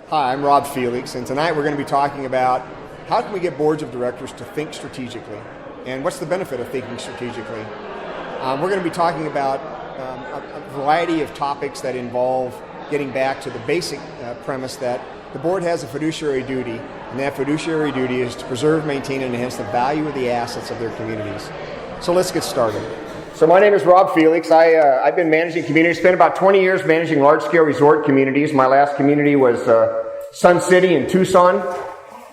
Hi, I'm Rob Felix, and tonight we're going to be talking about how can we get boards of directors to think strategically, and what's the benefit of thinking strategically. We're going to be talking about a variety of topics that involve getting back to the basic premise that the board has a fiduciary duty, and that fiduciary duty is to preserve, maintain, and enhance the value of the assets of their communities. So let's get started. So my name is Rob Felix. I've been managing communities, spent about 20 years managing large-scale resort communities. My last community was Sun City in Tucson,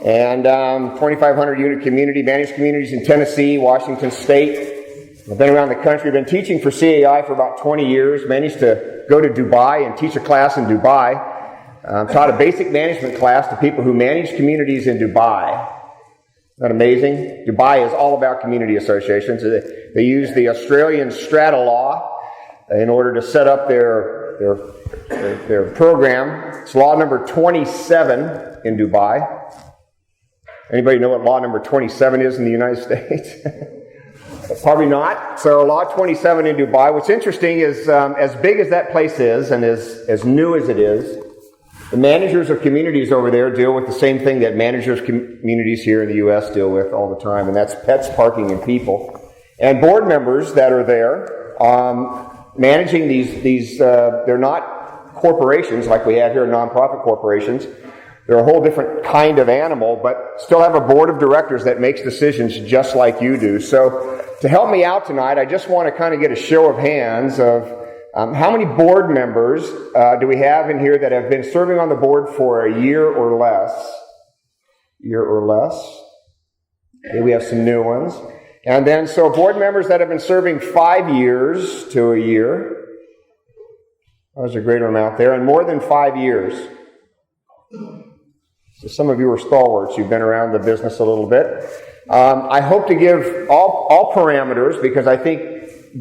and 2,500 unit community, managed communities in Tennessee, Washington State. I've been around the country, been teaching for CAI for about 20 years, managed to go to Dubai and teach a class in Dubai. Taught a basic management class to people who manage communities in Dubai. Isn't that amazing? Dubai is all about community associations. They use the Australian strata law in order to set up their program. It's law number 27 in Dubai. Anybody know what law number 27 is in the United States? Probably not. So law 27 in Dubai. What's interesting is as big as that place is and as new as it is, the managers of communities over there deal with the same thing that managers of communities here in the U.S. deal with all the time, and that's pets, parking, and people. And board members that are there managing these they're not corporations like we have here, nonprofit corporations. They're a whole different kind of animal, but still have a board of directors that makes decisions just like you do. So to help me out tonight, I just want to kind of get a show of hands of how many board members do we have in here that have been serving on the board for a year or less? Okay, we have some new ones. And then, so board members that have been serving 5 years to a year. There's a greater amount there. And more than 5 years. So some of you are stalwarts. You've been around the business a little bit. I hope to give all parameters because I think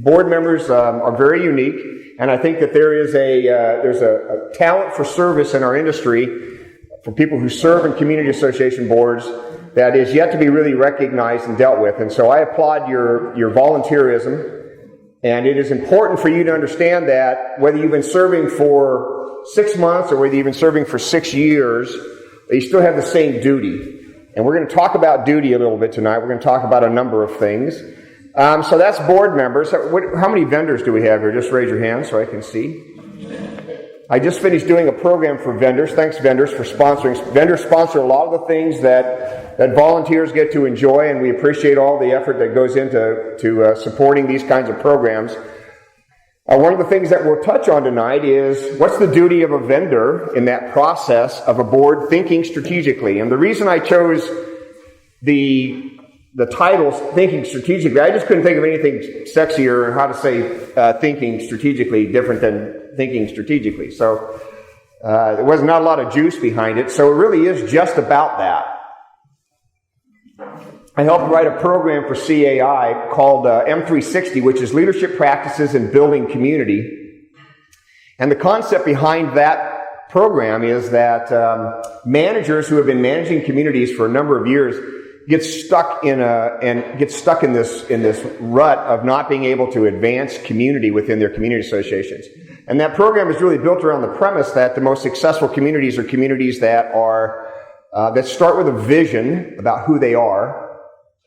board members are very unique. And I think that there's a talent for service in our industry for people who serve in community association boards that is yet to be really recognized and dealt with. And so I applaud your volunteerism. And it is important for you to understand that whether you've been serving for 6 months or whether you've been serving for 6 years, you still have the same duty. And we're going to talk about duty a little bit tonight. We're going to talk about a number of things. So that's board members. How many vendors do we have here? Just raise your hand so I can see. I just finished doing a program for vendors. Thanks, vendors, for sponsoring. Vendors sponsor a lot of the things that volunteers get to enjoy, and we appreciate all the effort that goes into supporting these kinds of programs. One of the things that we'll touch on tonight is what's the duty of a vendor in that process of a board thinking strategically. And the reason I chose the titles, Thinking Strategically, I just couldn't think of anything sexier and how to say thinking strategically different than thinking strategically. So there was not a lot of juice behind it. So it really is just about that. I helped write a program for CAI called M360, which is Leadership Practices in Building Community. And the concept behind that program is that managers who have been managing communities for a number of years get stuck in this rut of not being able to advance community within their community associations. And that program is really built around the premise that the most successful communities are communities that start with a vision about who they are,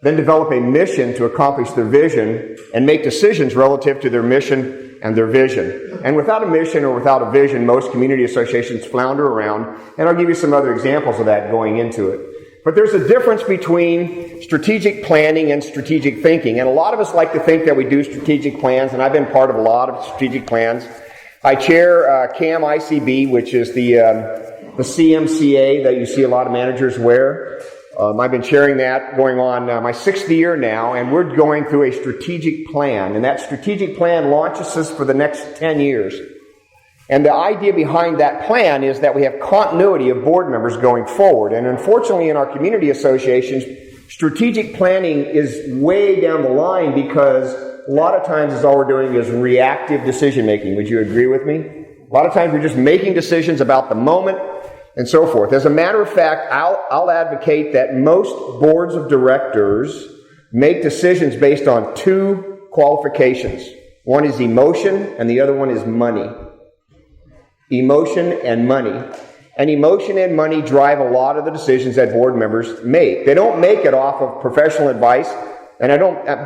then develop a mission to accomplish their vision, and make decisions relative to their mission and their vision. And without a mission or without a vision, most community associations flounder around, and I'll give you some other examples of that going into it. But there's a difference between strategic planning and strategic thinking. And a lot of us like to think that we do strategic plans, and I've been part of a lot of strategic plans. I chair CAM-ICB, which is the CMCA that you see a lot of managers wear. I've been chairing that going on my 6th year now, and we're going through a strategic plan. And that strategic plan launches us for the next 10 years. And the idea behind that plan is that we have continuity of board members going forward. And unfortunately, in our community associations, strategic planning is way down the line because a lot of times all we're doing is reactive decision making. Would you agree with me? A lot of times we're just making decisions about the moment and so forth. As a matter of fact, I'll advocate that most boards of directors make decisions based on 2 qualifications. One is emotion and the other one is money. Emotion and money. And emotion and money drive a lot of the decisions that board members make. They don't make it off of professional advice. And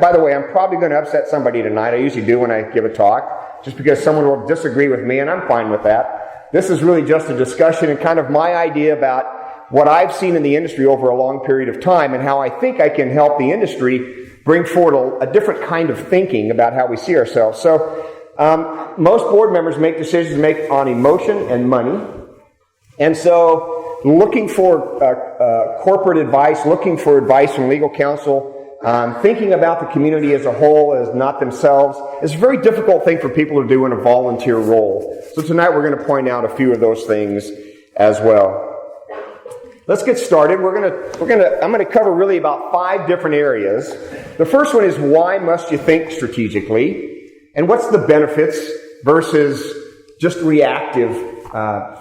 by the way, I'm probably going to upset somebody tonight. I usually do when I give a talk, just because someone will disagree with me, and I'm fine with that. This is really just a discussion and kind of my idea about what I've seen in the industry over a long period of time and how I think I can help the industry bring forward a different kind of thinking about how we see ourselves. So most board members make decisions on emotion and money. And so looking for corporate advice, looking for advice from legal counsel, thinking about the community as a whole as not themselves is a very difficult thing for people to do in a volunteer role. So tonight we're going to point out a few of those things as well. Let's get started. I'm going to cover really about 5 different areas. The first one is, why must you think strategically? And what's the benefits versus just reactive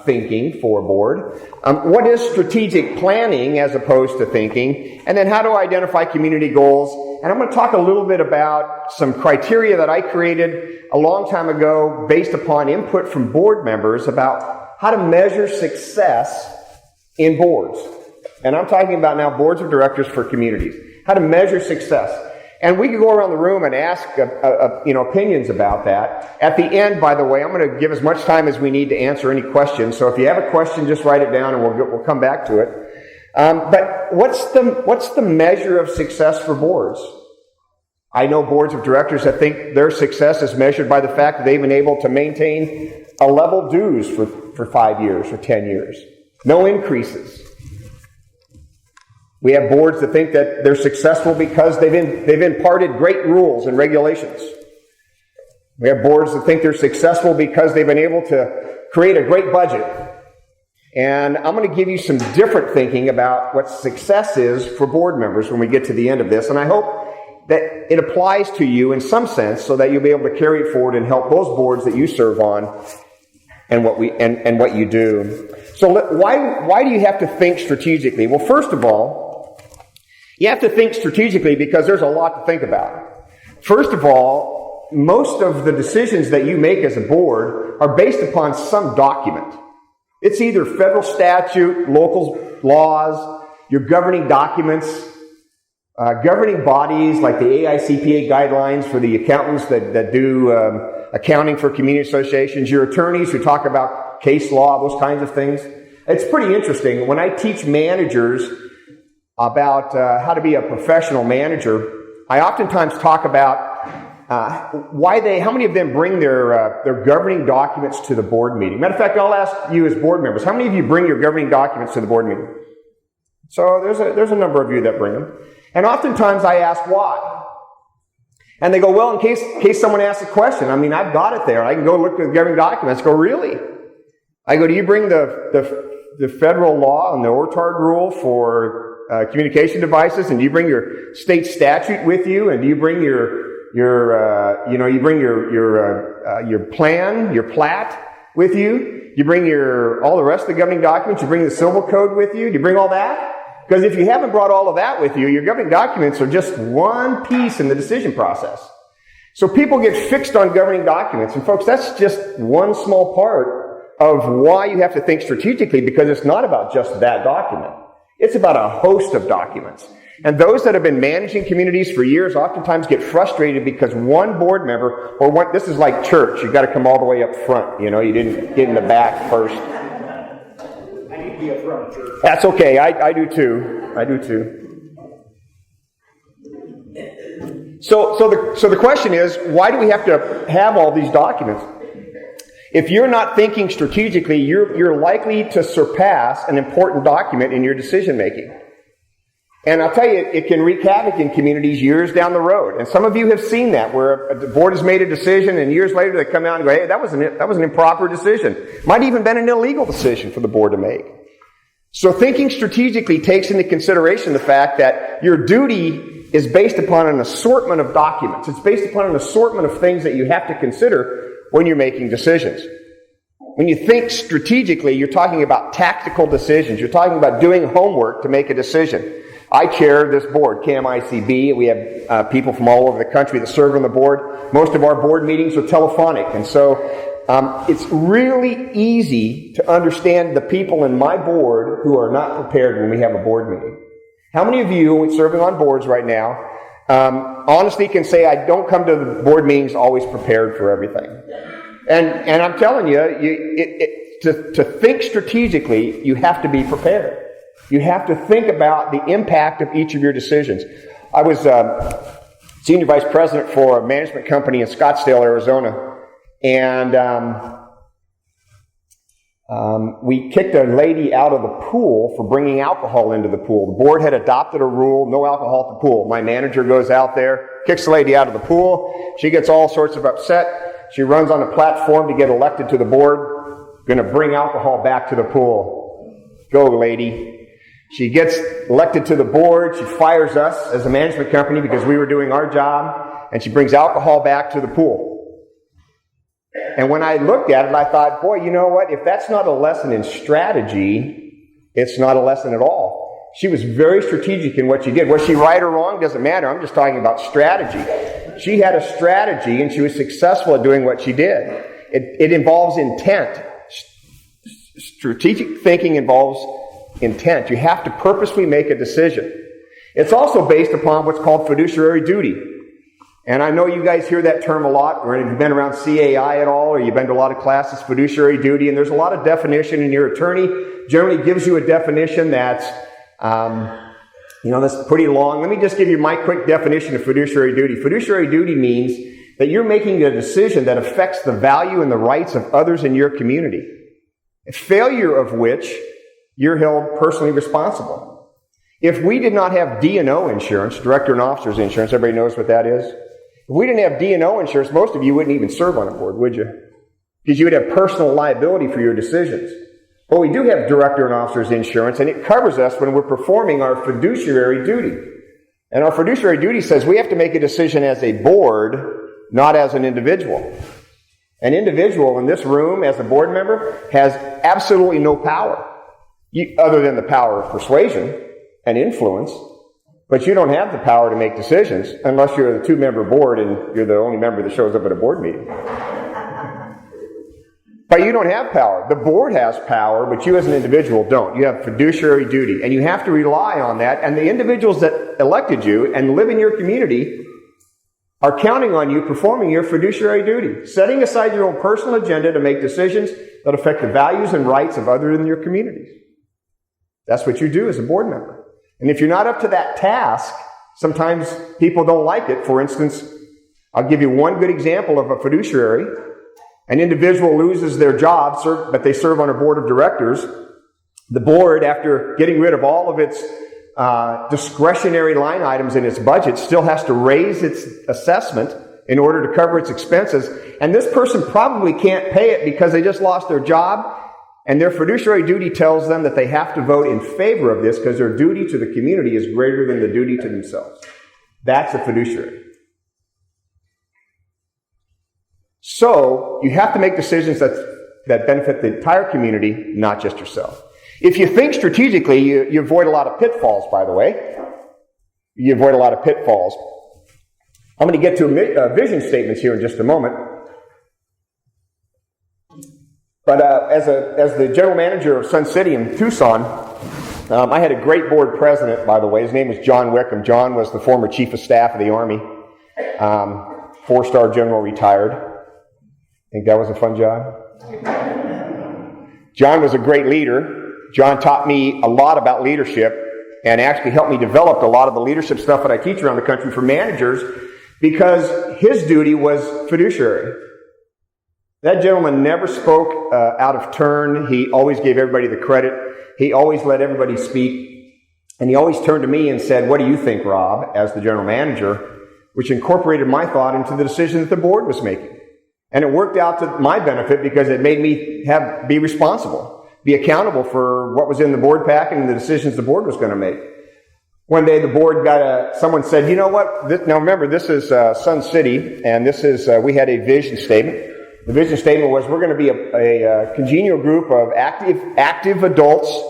thinking for a board? What is strategic planning as opposed to thinking? And then how to identify community goals. And I'm going to talk a little bit about some criteria that I created a long time ago based upon input from board members about how to measure success in boards. And I'm talking about now boards of directors for communities. How to measure success. And we could go around the room and ask opinions about that. At the end, by the way, I'm going to give as much time as we need to answer any questions. So if you have a question, just write it down and we'll come back to it. But what's the measure of success for boards? I know boards of directors that think their success is measured by the fact that they've been able to maintain a level dues for 5 years or 10 years. No increases. We have boards that think that they're successful because they've imparted great rules and regulations. We have boards that think they're successful because they've been able to create a great budget. And I'm going to give you some different thinking about what success is for board members when we get to the end of this. And I hope that it applies to you in some sense so that you'll be able to carry it forward and help those boards that you serve on and what you do. So why do you have to think strategically? Well, first of all, you have to think strategically because there's a lot to think about. First of all, most of the decisions that you make as a board are based upon some document. It's either federal statute, local laws, your governing documents, governing bodies like the AICPA guidelines for the accountants that do accounting for community associations, your attorneys who talk about case law, those kinds of things. It's pretty interesting. When I teach managers about how to be a professional manager, I oftentimes talk about how many of them bring their governing documents to the board meeting. Matter of fact, I'll ask you as board members, how many of you bring your governing documents to the board meeting? So there's a number of you that bring them. And oftentimes I ask why. And they go, well, in case someone asks a question, I've got it there. I can go look at the governing documents. Go, really? I go, do you bring the federal law and the ORTARD rule for communication devices, and do you bring your state statute with you, and do you bring your plan, your plat with you? You bring all the rest of the governing documents, you bring the civil code with you, do you bring all that? Because if you haven't brought all of that with you, your governing documents are just one piece in the decision process. So people get fixed on governing documents, and folks, that's just one small part of why you have to think strategically, because it's not about just that document. It's about a host of documents. And those that have been managing communities for years oftentimes get frustrated because one board member, this is like church, you've got to come all the way up front. You didn't get in the back first. I need to be up front, church. That's okay, I do too. So the question is, why do we have to have all these documents? If you're not thinking strategically, you're likely to surpass an important document in your decision making. And I'll tell you, it can wreak havoc in communities years down the road. And some of you have seen that, where a board has made a decision, and years later they come out and go, hey, that was an improper decision. Might even been an illegal decision for the board to make. So thinking strategically takes into consideration the fact that your duty is based upon an assortment of documents. It's based upon an assortment of things that you have to consider when you're making decisions. When you think strategically, you're talking about tactical decisions. You're talking about doing homework to make a decision. I chair this board, KMICB. We have people from all over the country that serve on the board. Most of our board meetings are telephonic. And so It's really easy to understand the people in my board who are not prepared when we have a board meeting. How many of you serving on boards right now honestly can say, I don't come to the board meetings always prepared for everything? And I'm telling you, to think strategically, you have to be prepared. You have to think about the impact of each of your decisions. I was senior vice president for a management company in Scottsdale, Arizona, and we kicked a lady out of the pool for bringing alcohol into the pool. The board had adopted a rule, no alcohol at the pool. My manager goes out there, kicks the lady out of the pool. She gets all sorts of upset. She runs on a platform to get elected to the board. Going to bring alcohol back to the pool. Go, lady. She gets elected to the board. She fires us as a management company because we were doing our job. And she brings alcohol back to the pool. And when I looked at it, I thought, boy, you know what? If that's not a lesson in strategy, it's not a lesson at all. She was very strategic in what she did. Was she right or wrong? Doesn't matter. I'm just talking about strategy. She had a strategy, and she was successful at doing what she did. It involves intent. Strategic thinking involves intent. You have to purposely make a decision. It's also based upon what's called fiduciary duty. And I know you guys hear that term a lot, or if you've been around CAI at all, or you've been to a lot of classes, fiduciary duty, and there's a lot of definition, and your attorney generally gives you a definition that's, that's pretty long. Let me just give you my quick definition of fiduciary duty. Fiduciary duty means that you're making a decision that affects the value and the rights of others in your community, a failure of which you're held personally responsible. If we did not have D&O insurance, director and officers insurance, everybody knows what that is. If we didn't have D&O insurance, most of you wouldn't even serve on a board, would you? Because you would have personal liability for your decisions. But we do have director and officers insurance, and it covers us when we're performing our fiduciary duty. And our fiduciary duty says we have to make a decision as a board, not as an individual. An individual in this room, as a board member, has absolutely no power, other than the power of persuasion and influence. But you don't have the power to make decisions unless you're the two-member board and you're the only member that shows up at a board meeting. But you don't have power. The board has power, but you as an individual don't. You have fiduciary duty, and you have to rely on that. And the individuals that elected you and live in your community are counting on you performing your fiduciary duty, setting aside your own personal agenda to make decisions that affect the values and rights of others in your communities. That's what you do as a board member. And if you're not up to that task, sometimes people don't like it. For instance, I'll give you one good example of a fiduciary. An individual loses their job, but they serve on a board of directors. The board, after getting rid of all of its discretionary line items in its budget, still has to raise its assessment in order to cover its expenses. And this person probably can't pay it because they just lost their job. And their fiduciary duty tells them that they have to vote in favor of this because their duty to the community is greater than the duty to themselves. That's a fiduciary. So, you have to make decisions that benefit the entire community, not just yourself. If you think strategically, you avoid a lot of pitfalls, by the way. You avoid a lot of pitfalls. I'm going to get to vision statements here in just a moment. But as the general manager of Sun City in Tucson, I had a great board president, by the way. His name was John Wickham. John was the former chief of staff of the Army, 4-star general, retired. Think that was a fun job? John was a great leader. John taught me a lot about leadership and actually helped me develop a lot of the leadership stuff that I teach around the country for managers because his duty was fiduciary. That gentleman never spoke out of turn. He always gave everybody the credit. He always let everybody speak. And he always turned to me and said, "What do you think, Rob?" as the general manager, which incorporated my thought into the decision that the board was making. And it worked out to my benefit because it made me be responsible, be accountable for what was in the board pack and the decisions the board was going to make. One day the board someone said, "You know what? Now remember, this is Sun City, and this is we had a vision statement. The vision statement was we're going to be a congenial group of active adults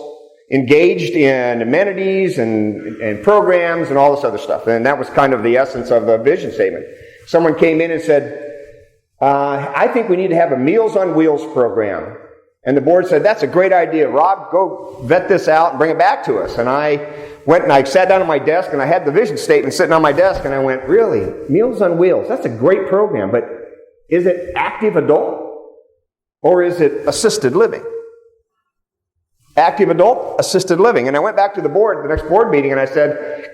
engaged in amenities and programs and all this other stuff." And that was kind of the essence of the vision statement. Someone came in and said, I think we need to have a Meals on Wheels program. And the board said, that's a great idea. Rob, go vet this out and bring it back to us. And I went and I sat down at my desk and I had the vision statement sitting on my desk and I went, really? Meals on Wheels? That's a great program, but is it active adult or is it assisted living? Active adult, assisted living. And I went back to the board, the next board meeting, and I said,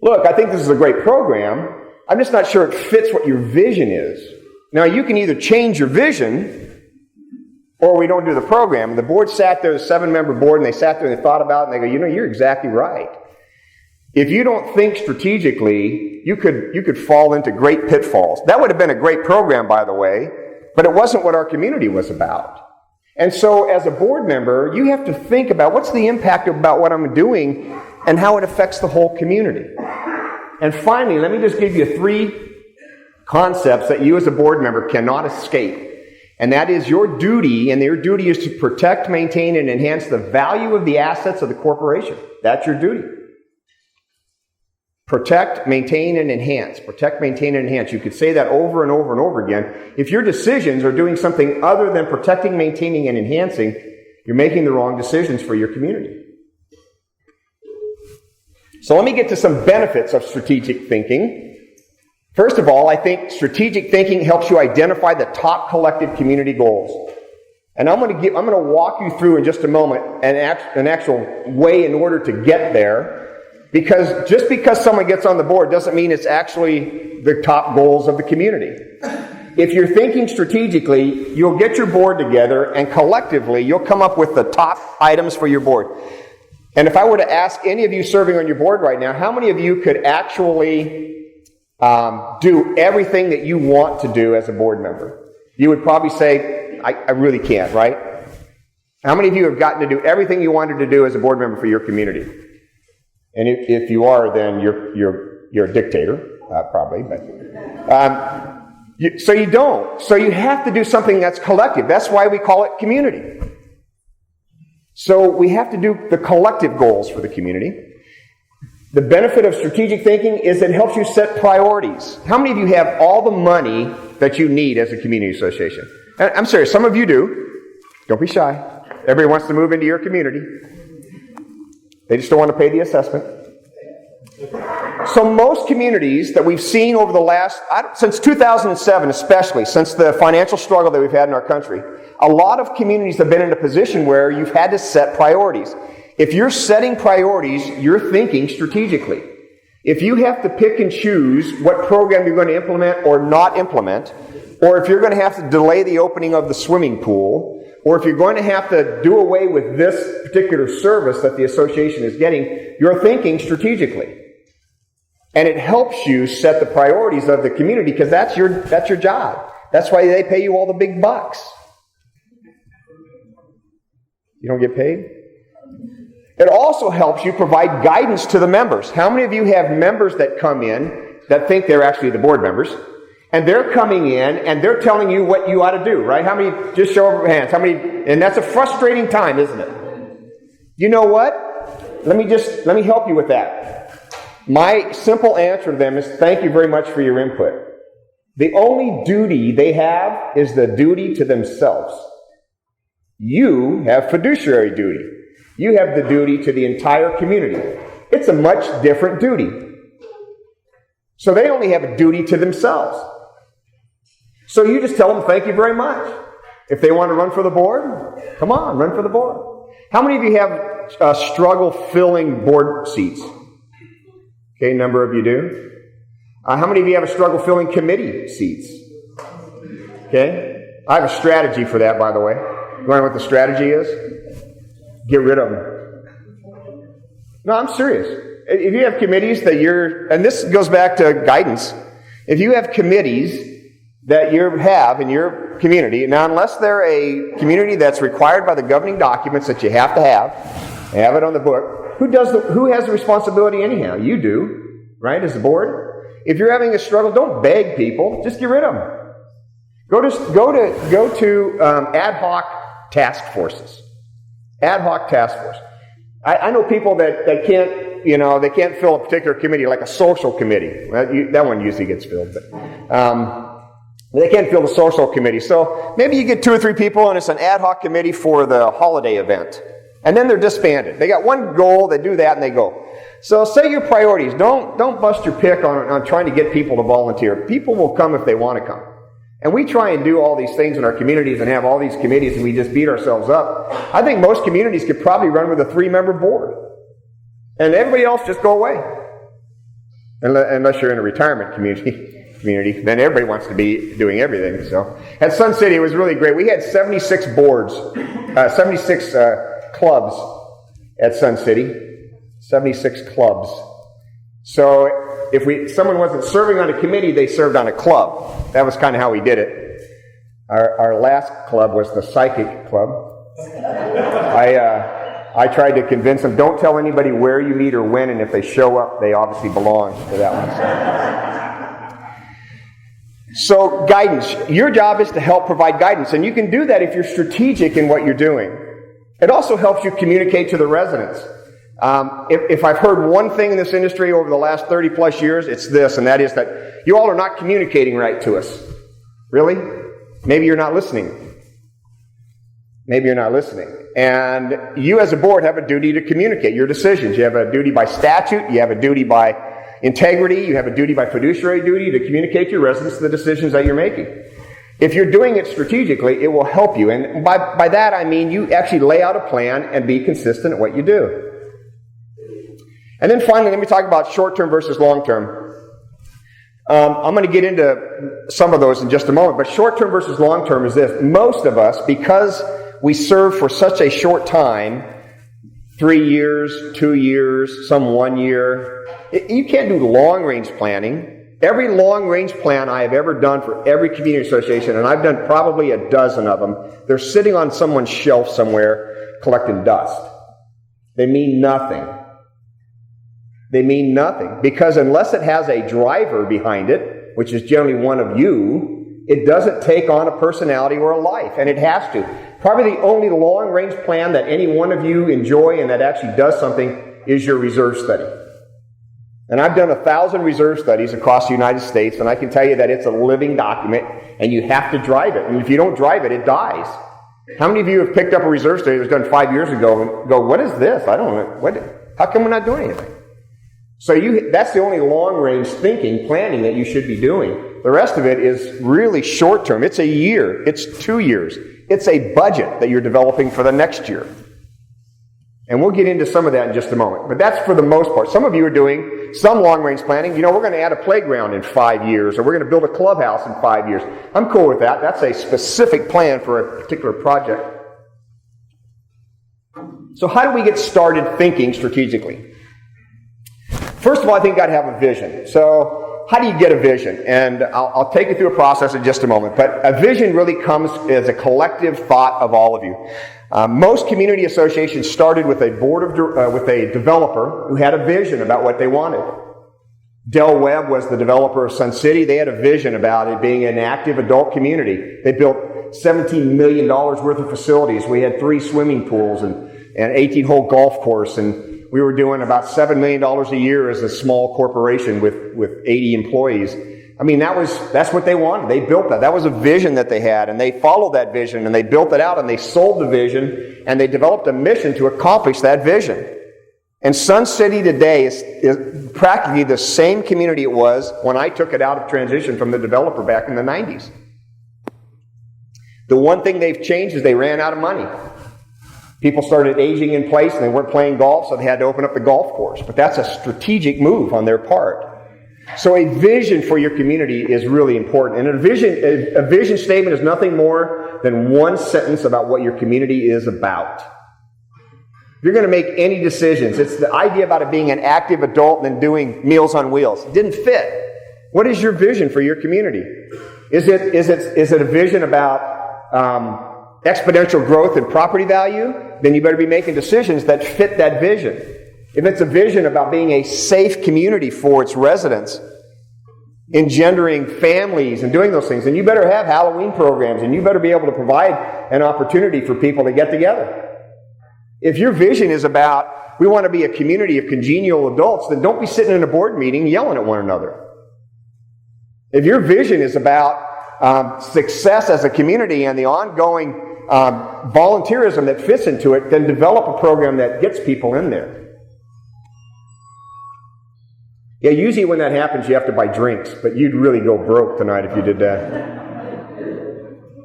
look, I think this is a great program. I'm just not sure it fits what your vision is. Now, you can either change your vision or we don't do the program. And the board sat there, the 7-member board, and they sat there and they thought about it, and they go, you're exactly right. If you don't think strategically, you could fall into great pitfalls. That would have been a great program, by the way, but it wasn't what our community was about. And so as a board member, you have to think about what's the impact about what I'm doing and how it affects the whole community. And finally, let me just give you 3 concepts that you as a board member cannot escape. And that is your duty, and your duty is to protect, maintain, and enhance the value of the assets of the corporation. That's your duty. Protect, maintain, and enhance. Protect, maintain, and enhance. You could say that over and over and over again. If your decisions are doing something other than protecting, maintaining, and enhancing, you're making the wrong decisions for your community. So let me get to some benefits of strategic thinking. First of all, I think strategic thinking helps you identify the top collective community goals. And I'm going to walk you through in just a moment an actual way in order to get there. Because just because someone gets on the board doesn't mean it's actually the top goals of the community. If you're thinking strategically, you'll get your board together and collectively you'll come up with the top items for your board. And if I were to ask any of you serving on your board right now, how many of you could actually do everything that you want to do as a board member? You would probably say, I really can't, right? How many of you have gotten to do everything you wanted to do as a board member for your community? And if you are, then you're a dictator, probably. But so you don't. So you have to do something that's collective. That's why we call it community. So we have to do the collective goals for the community. The benefit of strategic thinking is it helps you set priorities. How many of you have all the money that you need as a community association? I'm serious. Some of you do. Don't be shy. Everybody wants to move into your community. They just don't want to pay the assessment. So most communities that we've seen over the last, since 2007 especially, since the financial struggle that we've had in our country, a lot of communities have been in a position where you've had to set priorities. If you're setting priorities, you're thinking strategically. If you have to pick and choose what program you're going to implement or not implement, or if you're going to have to delay the opening of the swimming pool, or if you're going to have to do away with this particular service that the association is getting, you're thinking strategically. And it helps you set the priorities of the community because that's your job. That's why they pay you all the big bucks. You don't get paid? It also helps you provide guidance to the members. How many of you have members that come in that think they're actually the board members? And they're coming in and they're telling you what you ought to do, right? How many, just show of hands, how many, and that's a frustrating time, isn't it? You know what? Let me help you with that. My simple answer to them is thank you very much for your input. The only duty they have is the duty to themselves. You have fiduciary duty. You have the duty to the entire community. It's a much different duty. So they only have a duty to themselves. So you just tell them, thank you very much. If they want to run for the board, come on, run for the board. How many of you have struggle filling board seats? Okay, a number of you do. How many of you have a struggle filling committee seats? Okay. I have a strategy for that, by the way. You want to know what the strategy is? Get rid of them. No, I'm serious. If you have committees that and this goes back to guidance, if you have committees that you have in your community, now unless they're a community that's required by the governing documents that you have to have it on the book, who has the responsibility anyhow? You do, right, as a board? If you're having a struggle, don't beg people, just get rid of them. Go to ad hoc task forces. Ad hoc task force. I know people that can't, they can't fill a particular committee, like a social committee. That one usually gets filled. But They can't fill the social committee. So maybe you get 2 or 3 people and it's an ad hoc committee for the holiday event. And then they're disbanded. They got one goal, they do that, and they go. So say your priorities. Don't bust your pick on trying to get people to volunteer. People will come if they want to come. And we try and do all these things in our communities and have all these committees and we just beat ourselves up. I think most communities could probably run with a 3-member board. And everybody else just go away. Unless you're in a retirement community, then everybody wants to be doing everything. So at Sun City, it was really great. We had 76 boards, 76 clubs at Sun City, 76 clubs. So if someone wasn't serving on a committee, they served on a club. That was kind of how we did it. Our last club was the Psychic Club. I tried to convince them, don't tell anybody where you meet or when, and if they show up, they obviously belong to that one. So guidance. Your job is to help provide guidance, and you can do that if you're strategic in what you're doing. It also helps you communicate to the residents. If I've heard one thing in this industry over the last 30 plus years, it's this, and that is that you all are not communicating right to us. Really? Maybe you're not listening. Maybe you're not listening. And you as a board have a duty to communicate your decisions. You have a duty by statute, you have a duty by integrity, you have a duty by fiduciary duty to communicate to your residents the decisions that you're making. If you're doing it strategically, it will help you. And by that I mean you actually lay out a plan and be consistent at what you do. And then finally, let me talk about short-term versus long-term. I'm going to get into some of those in just a moment, but short-term versus long-term is this. Most of us, because we serve for such a short time, 3 years, 2 years, some 1 year, you can't do long-range planning. Every long-range plan I have ever done for every community association, and I've done probably a dozen of them, they're sitting on someone's shelf somewhere collecting dust. They mean nothing. They mean nothing. Because unless it has a driver behind it, which is generally one of you, it doesn't take on a personality or a life, and it has to. Probably the only long-range plan that any one of you enjoy and that actually does something is your reserve study. And I've done 1,000 reserve studies across the United States, and I can tell you that it's a living document, and you have to drive it. And if you don't drive it, it dies. How many of you have picked up a reserve study that was done 5 years ago and go, what is this? I don't know. How come we're not doing anything? So that's the only long-range thinking, planning that you should be doing. The rest of it is really short-term. It's a year. It's 2 years. It's a budget that you're developing for the next year. And we'll get into some of that in just a moment. But that's for the most part. Some of you are doing some long-range planning. You know, we're going to add a playground in 5 years, or we're going to build a clubhouse in 5 years. I'm cool with that. That's a specific plan for a particular project. So how do we get started thinking strategically? First of all, I think you've got to have a vision. So how do you get a vision? And I'll take you through a process in just a moment. But a vision really comes as a collective thought of all of you. Most community associations started with with a developer who had a vision about what they wanted. Del Webb was the developer of Sun City. They had a vision about it being an active adult community. They built $17 million worth of facilities. We had 3 swimming pools and an 18-hole golf course, and we were doing about $7 million a year as a small corporation with 80 employees. I mean, that's what they wanted. They built that. That was a vision that they had, and they followed that vision, and they built it out, and they sold the vision, and they developed a mission to accomplish that vision. And Sun City today is practically the same community it was when I took it out of transition from the developer back in the 90s. The one thing they've changed is they ran out of money. People started aging in place, and they weren't playing golf, so they had to open up the golf course. But that's a strategic move on their part. So a vision for your community is really important. And a vision statement is nothing more than one sentence about what your community is about. If you're going to make any decisions, it's the idea about it being an active adult and then doing Meals on Wheels. It didn't fit. What is your vision for your community? Is it a vision about exponential growth in property value? Then you better be making decisions that fit that vision. If it's a vision about being a safe community for its residents, engendering families and doing those things, then you better have Halloween programs, and you better be able to provide an opportunity for people to get together. If your vision is about, we want to be a community of congenial adults, then don't be sitting in a board meeting yelling at one another. If your vision is about success as a community and the ongoing volunteerism that fits into it, then develop a program that gets people in there. Yeah, usually when that happens, you have to buy drinks, but you'd really go broke tonight if you did that.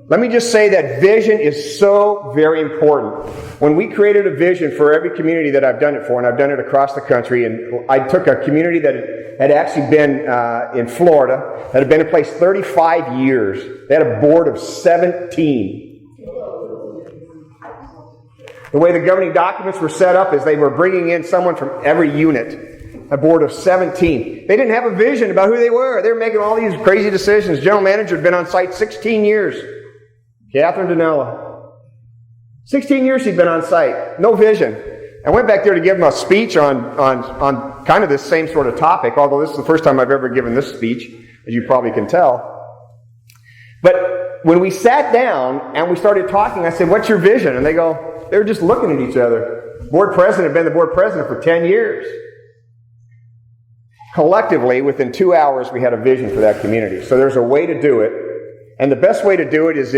Let me just say that vision is so very important. When we created a vision for every community that I've done it for, and I've done it across the country, and I took a community that had actually been in Florida, that had been in place 35 years. They had a board of 17. The way the governing documents were set up is they were bringing in someone from every unit. A board of 17. They didn't have a vision about who they were. They were making all these crazy decisions. General manager had been on site 16 years. Catherine Danella. 16 years she'd been on site. No vision. I went back there to give him a speech on kind of this same sort of topic, although this is the first time I've ever given this speech, as you probably can tell. But when we sat down and we started talking, I said, "What's your vision?" And they were just looking at each other. Board president had been the board president for 10 years. Collectively, within 2 hours, we had a vision for that community. So there's a way to do it. And the best way to do it is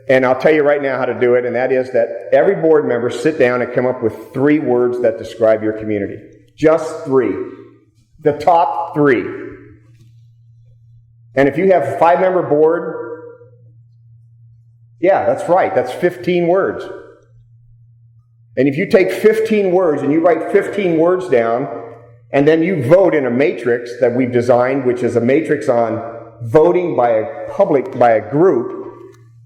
and I'll tell you right now how to do it, and that is that every board member sit down and come up with 3 words that describe your community. Just 3. The top 3. And if you have a 5-member board, yeah, that's right. That's 15 words. And if you take 15 words and you write 15 words down, and then you vote in a matrix that we've designed, which is a matrix on voting by a group.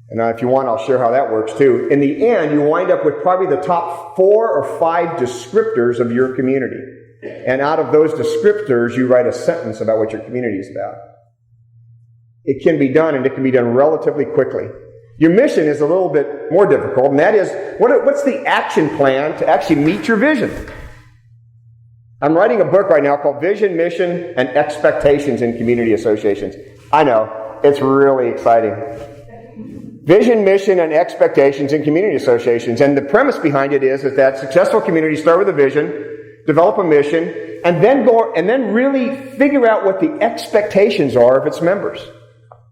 And if you want, I'll share how that works too. In the end, you wind up with probably the top 4 or 5 descriptors of your community. And out of those descriptors, you write a sentence about what your community is about. It can be done, and it can be done relatively quickly. Your mission is a little bit more difficult, and that is, what's the action plan to actually meet your vision? I'm writing a book right now called Vision, Mission, and Expectations in Community Associations. I know, it's really exciting. Vision, Mission, and Expectations in Community Associations. And the premise behind it is that successful communities start with a vision, develop a mission, and then really figure out what the expectations are of its members.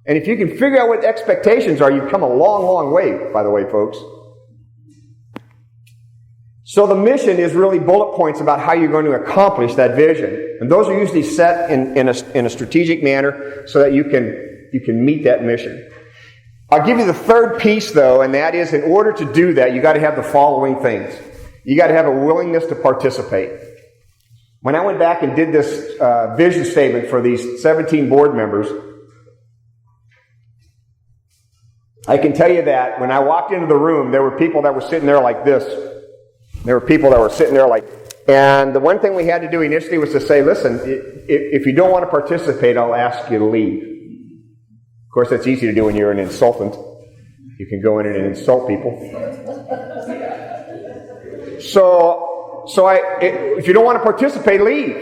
And if you can figure out what expectations are, you've come a long, long way, by the way, folks. So the mission is really bullet points about how you're going to accomplish that vision. And those are usually set in a strategic manner so that you can meet that mission. I'll give you the third piece, though, and that is, in order to do that, you got to have the following things. You got to have a willingness to participate. When I went back and did this vision statement for these 17 board members, I can tell you that when I walked into the room, there were people that were sitting there like this. There were people that were sitting there like, and the one thing we had to do initially was to say, listen, if you don't want to participate, I'll ask you to leave. Of course, that's easy to do when you're an insultant. You can go in and insult people. If you don't want to participate, leave.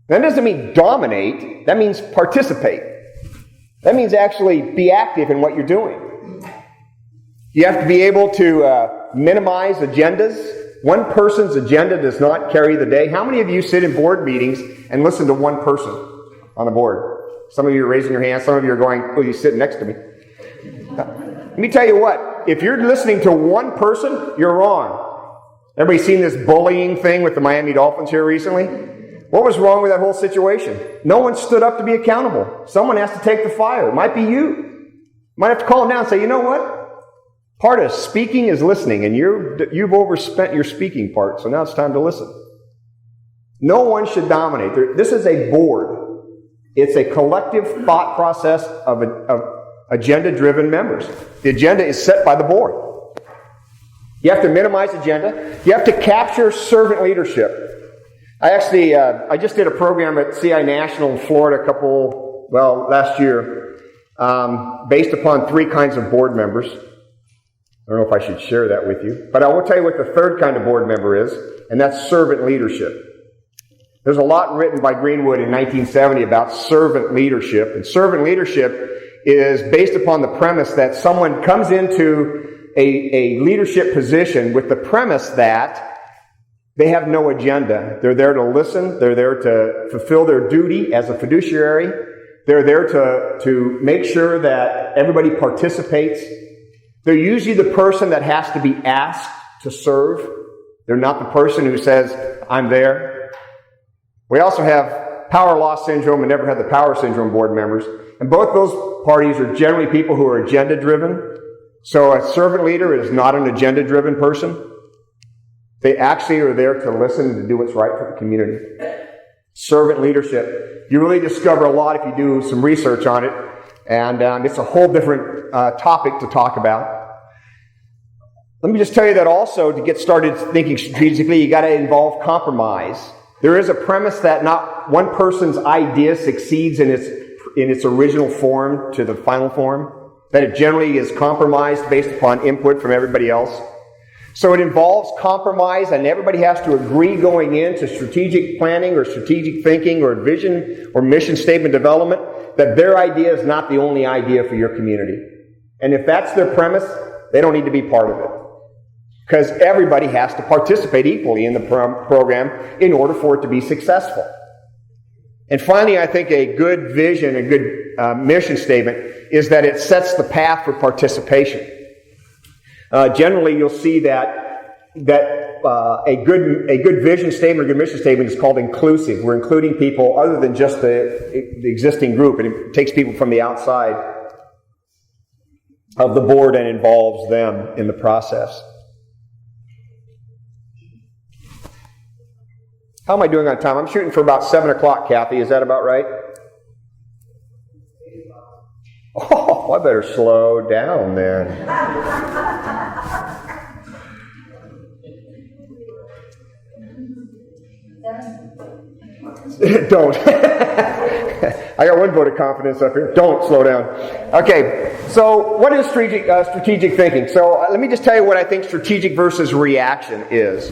That doesn't mean dominate. That means participate. That means actually be active in what you're doing. You have to be able to minimize agendas. One person's agenda does not carry the day. How many of you sit in board meetings and listen to one person on the board? Some of you are raising your hands. Some of you are going, "Oh, you sit next to me." Let me tell you what. If you're listening to one person, you're wrong. Everybody seen this bullying thing with the Miami Dolphins here recently? What was wrong with that whole situation? No one stood up to be accountable. Someone has to take the fire. It might be you. You might have to call them down and say, "You know what? Part of speaking is listening, and you've overspent your speaking part, so now it's time to listen." No one should dominate. This is a board. It's a collective thought process of agenda-driven members. The agenda is set by the board. You have to minimize agenda. You have to capture servant leadership. I just did a program at CI National in Florida last year, based upon 3 kinds of board members. I don't know if I should share that with you, but I will tell you what the third kind of board member is, and that's servant leadership. There's a lot written by Greenwood in 1970 about servant leadership, and servant leadership is based upon the premise that someone comes into a leadership position with the premise that they have no agenda. They're there to listen. They're there to fulfill their duty as a fiduciary. They're there to make sure that everybody participates. They're usually the person that has to be asked to serve. They're not the person who says, I'm there. We also have power loss syndrome and never had the power syndrome board members. And both those parties are generally people who are agenda-driven. So a servant leader is not an agenda-driven person. They actually are there to listen and to do what's right for the community. Servant leadership. You really discover a lot if you do some research on it. And it's a whole different topic to talk about. Let me just tell you that also, to get started thinking strategically, you got to involve compromise. There is a premise that not one person's idea succeeds in its original form to the final form, that it generally is compromised based upon input from everybody else. So it involves compromise, and everybody has to agree going into strategic planning or strategic thinking or vision or mission statement development that their idea is not the only idea for your community. And if that's their premise, they don't need to be part of it. Because everybody has to participate equally in the program in order for it to be successful. And finally, I think a good vision, a good mission statement is that it sets the path for participation. Generally, you'll see that a good vision statement or good mission statement is called inclusive. We're including people other than just the existing group, and it takes people from the outside of the board and involves them in the process. How am I doing on time? I'm shooting for about 7 o'clock, Kathy. Is that about right? Oh, I better slow down then. Don't. I got one vote of confidence up here. Don't slow down. Okay, so what is strategic thinking? So let me just tell you what I think strategic versus reaction is.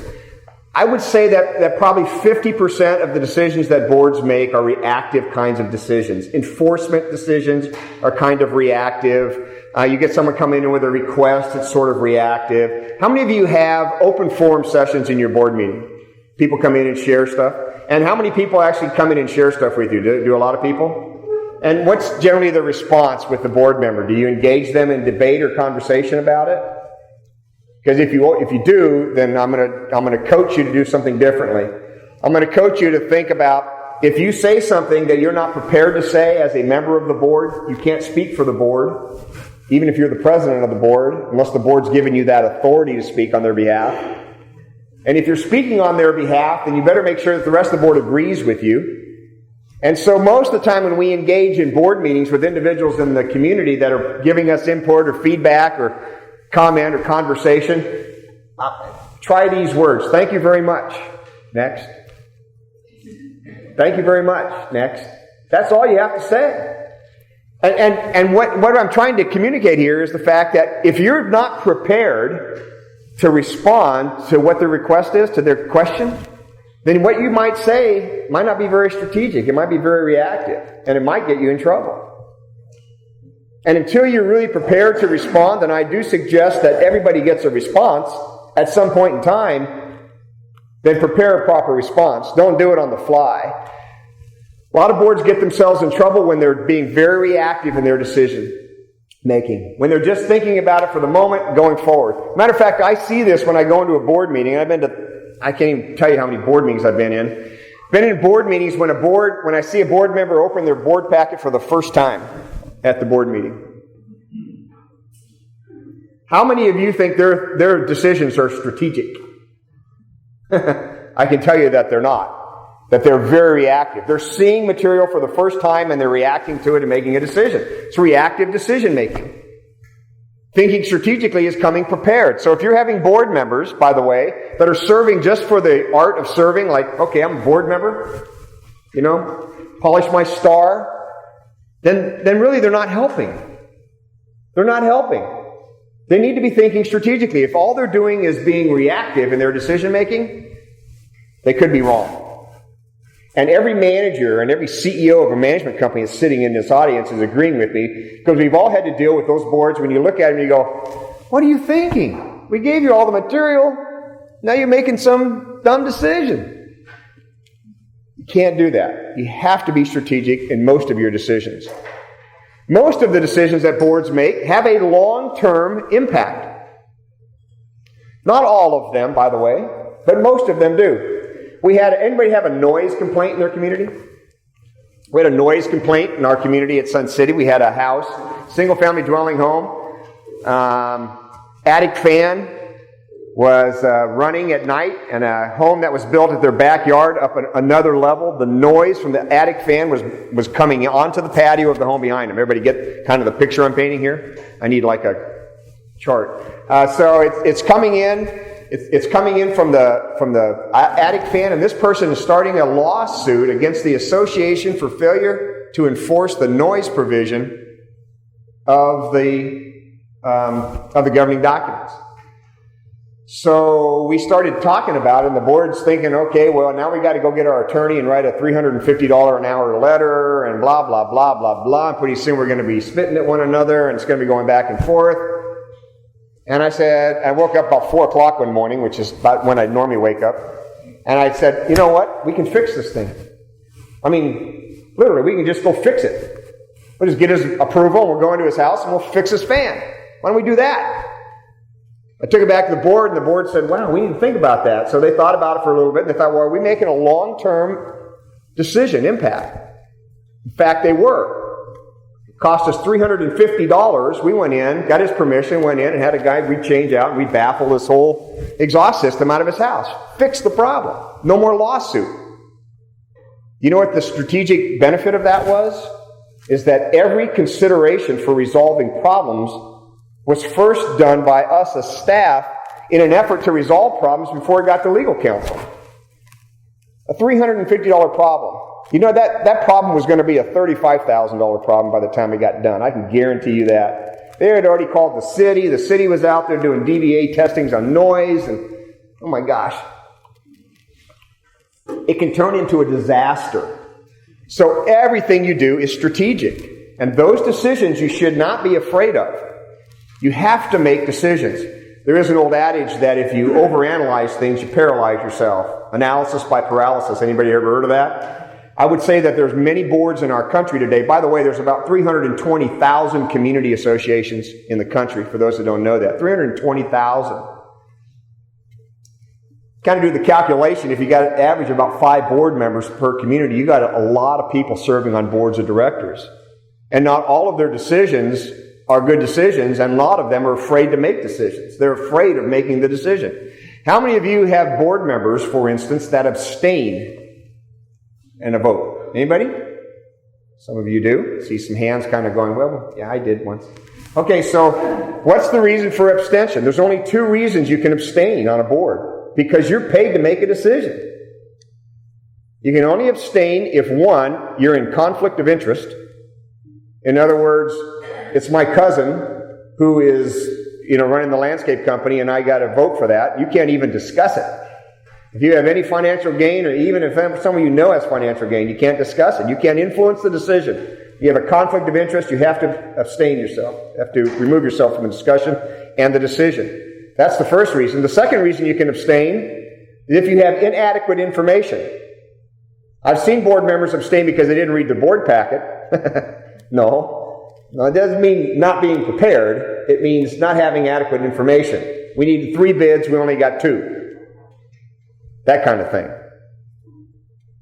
I would say that probably 50% of the decisions that boards make are reactive kinds of decisions. Enforcement decisions are kind of reactive. You get someone coming in with a request, it's sort of reactive. How many of you have open forum sessions in your board meeting? People come in and share stuff. And how many people actually come in and share stuff with you? Do a lot of people? And what's generally the response with the board member? Do you engage them in debate or conversation about it? Because if you do, then I'm gonna coach you to do something differently. I'm gonna coach you to think about, if you say something that you're not prepared to say as a member of the board, you can't speak for the board, even if you're the president of the board, unless the board's given you that authority to speak on their behalf. And if you're speaking on their behalf, then you better make sure that the rest of the board agrees with you. And so most of the time when we engage in board meetings with individuals in the community that are giving us input or feedback or comment or conversation, try these words. Thank you very much. Next. Thank you very much. Next. That's all you have to say. And what I'm trying to communicate here is the fact that if you're not prepared to respond to what their request is, to their question, then what you might say might not be very strategic. It might be very reactive, and it might get you in trouble. And until you're really prepared to respond, and I do suggest that everybody gets a response at some point in time, then prepare a proper response. Don't do it on the fly. A lot of boards get themselves in trouble when they're being very reactive in their decision making, when they're just thinking about it for the moment going forward. Matter of fact, I see this when I go into a board meeting. I can't even tell you how many board meetings I've been in. Been in board meetings when I see a board member open their board packet for the first time at the board meeting. How many of you think their decisions are strategic? I can tell you that they're not. That they're very reactive. They're seeing material for the first time and they're reacting to it and making a decision. It's reactive decision making. Thinking strategically is coming prepared. So if you're having board members, by the way, that are serving just for the art of serving, like, okay, I'm a board member, polish my star, then really they're not helping. They're not helping. They need to be thinking strategically. If all they're doing is being reactive in their decision making, they could be wrong. And every manager and every CEO of a management company that's sitting in this audience is agreeing with me, because we've all had to deal with those boards when you look at them and you go, what are you thinking? We gave you all the material. Now you're making some dumb decision. You can't do that. You have to be strategic in most of your decisions. Most of the decisions that boards make have a long-term impact. Not all of them, by the way, but most of them do. Anybody have a noise complaint in their community? We had a noise complaint in our community at Sun City. We had a house, single-family dwelling home, attic fan was running at night, and a home that was built at their backyard up another level. The noise from the attic fan was coming onto the patio of the home behind them. Everybody get kind of the picture I'm painting here? I need like a chart. So it's coming in. It's coming in from the attic fan, and this person is starting a lawsuit against the association for failure to enforce the noise provision of the governing documents. So we started talking about it, and the board's thinking, okay, well, now we got to go get our attorney and write a $350 an hour letter, and blah, blah, blah, blah, blah. And pretty soon we're going to be spitting at one another, and it's going to be going back and forth. And I woke up about 4 o'clock one morning, which is about when I normally wake up. And I said, you know what? We can fix this thing. I mean, literally, we can just go fix it. We'll just get his approval, and we'll go into his house, and we'll fix his fan. Why don't we do that? I took it back to the board, and the board said, wow, we need to think about that. So they thought about it for a little bit, and they thought, well, are we making a long-term decision impact? In fact, they were. It cost us $350. We went in, got his permission, went in, and had a guy we'd change out, and we'd baffle this whole exhaust system out of his house. Fix the problem. No more lawsuit. You know what the strategic benefit of that was? Is that every consideration for resolving problems was first done by us as staff in an effort to resolve problems before it got to legal counsel. A $350 problem. You know, that problem was going to be a $35,000 problem by the time it got done. I can guarantee you that. They had already called the city. The city was out there doing DVA testings on noise, and oh my gosh. It can turn into a disaster. So everything you do is strategic. And those decisions you should not be afraid of. You have to make decisions. There is an old adage that if you overanalyze things, you paralyze yourself. Analysis by paralysis. Anybody ever heard of that? I would say that there's many boards in our country today. By the way, there's about 320,000 community associations in the country, for those that don't know that. 320,000. Kind of do the calculation. If you got an average of about 5 board members per community, you got a lot of people serving on boards of directors. And not all of their decisions are good decisions, and a lot of them are afraid to make decisions. They're afraid of making the decision. How many of you have board members, for instance, that abstain in a vote? Anybody? Some of you do. See some hands kind of going, well, yeah, I did once. Okay, so what's the reason for abstention? There's only 2 reasons you can abstain on a board. Because you're paid to make a decision. You can only abstain if, 1, you're in conflict of interest. In other words, it's my cousin who is, running the landscape company, and I got to vote for that. You can't even discuss it. If you have any financial gain, or even if someone you know has financial gain, you can't discuss it. You can't influence the decision. You have a conflict of interest, you have to abstain yourself. You have to remove yourself from the discussion and the decision. That's the first reason. The second reason you can abstain is if you have inadequate information. I've seen board members abstain because they didn't read the board packet. No, it doesn't mean not being prepared. It means not having adequate information. We needed 3 bids, we only got 2. That kind of thing.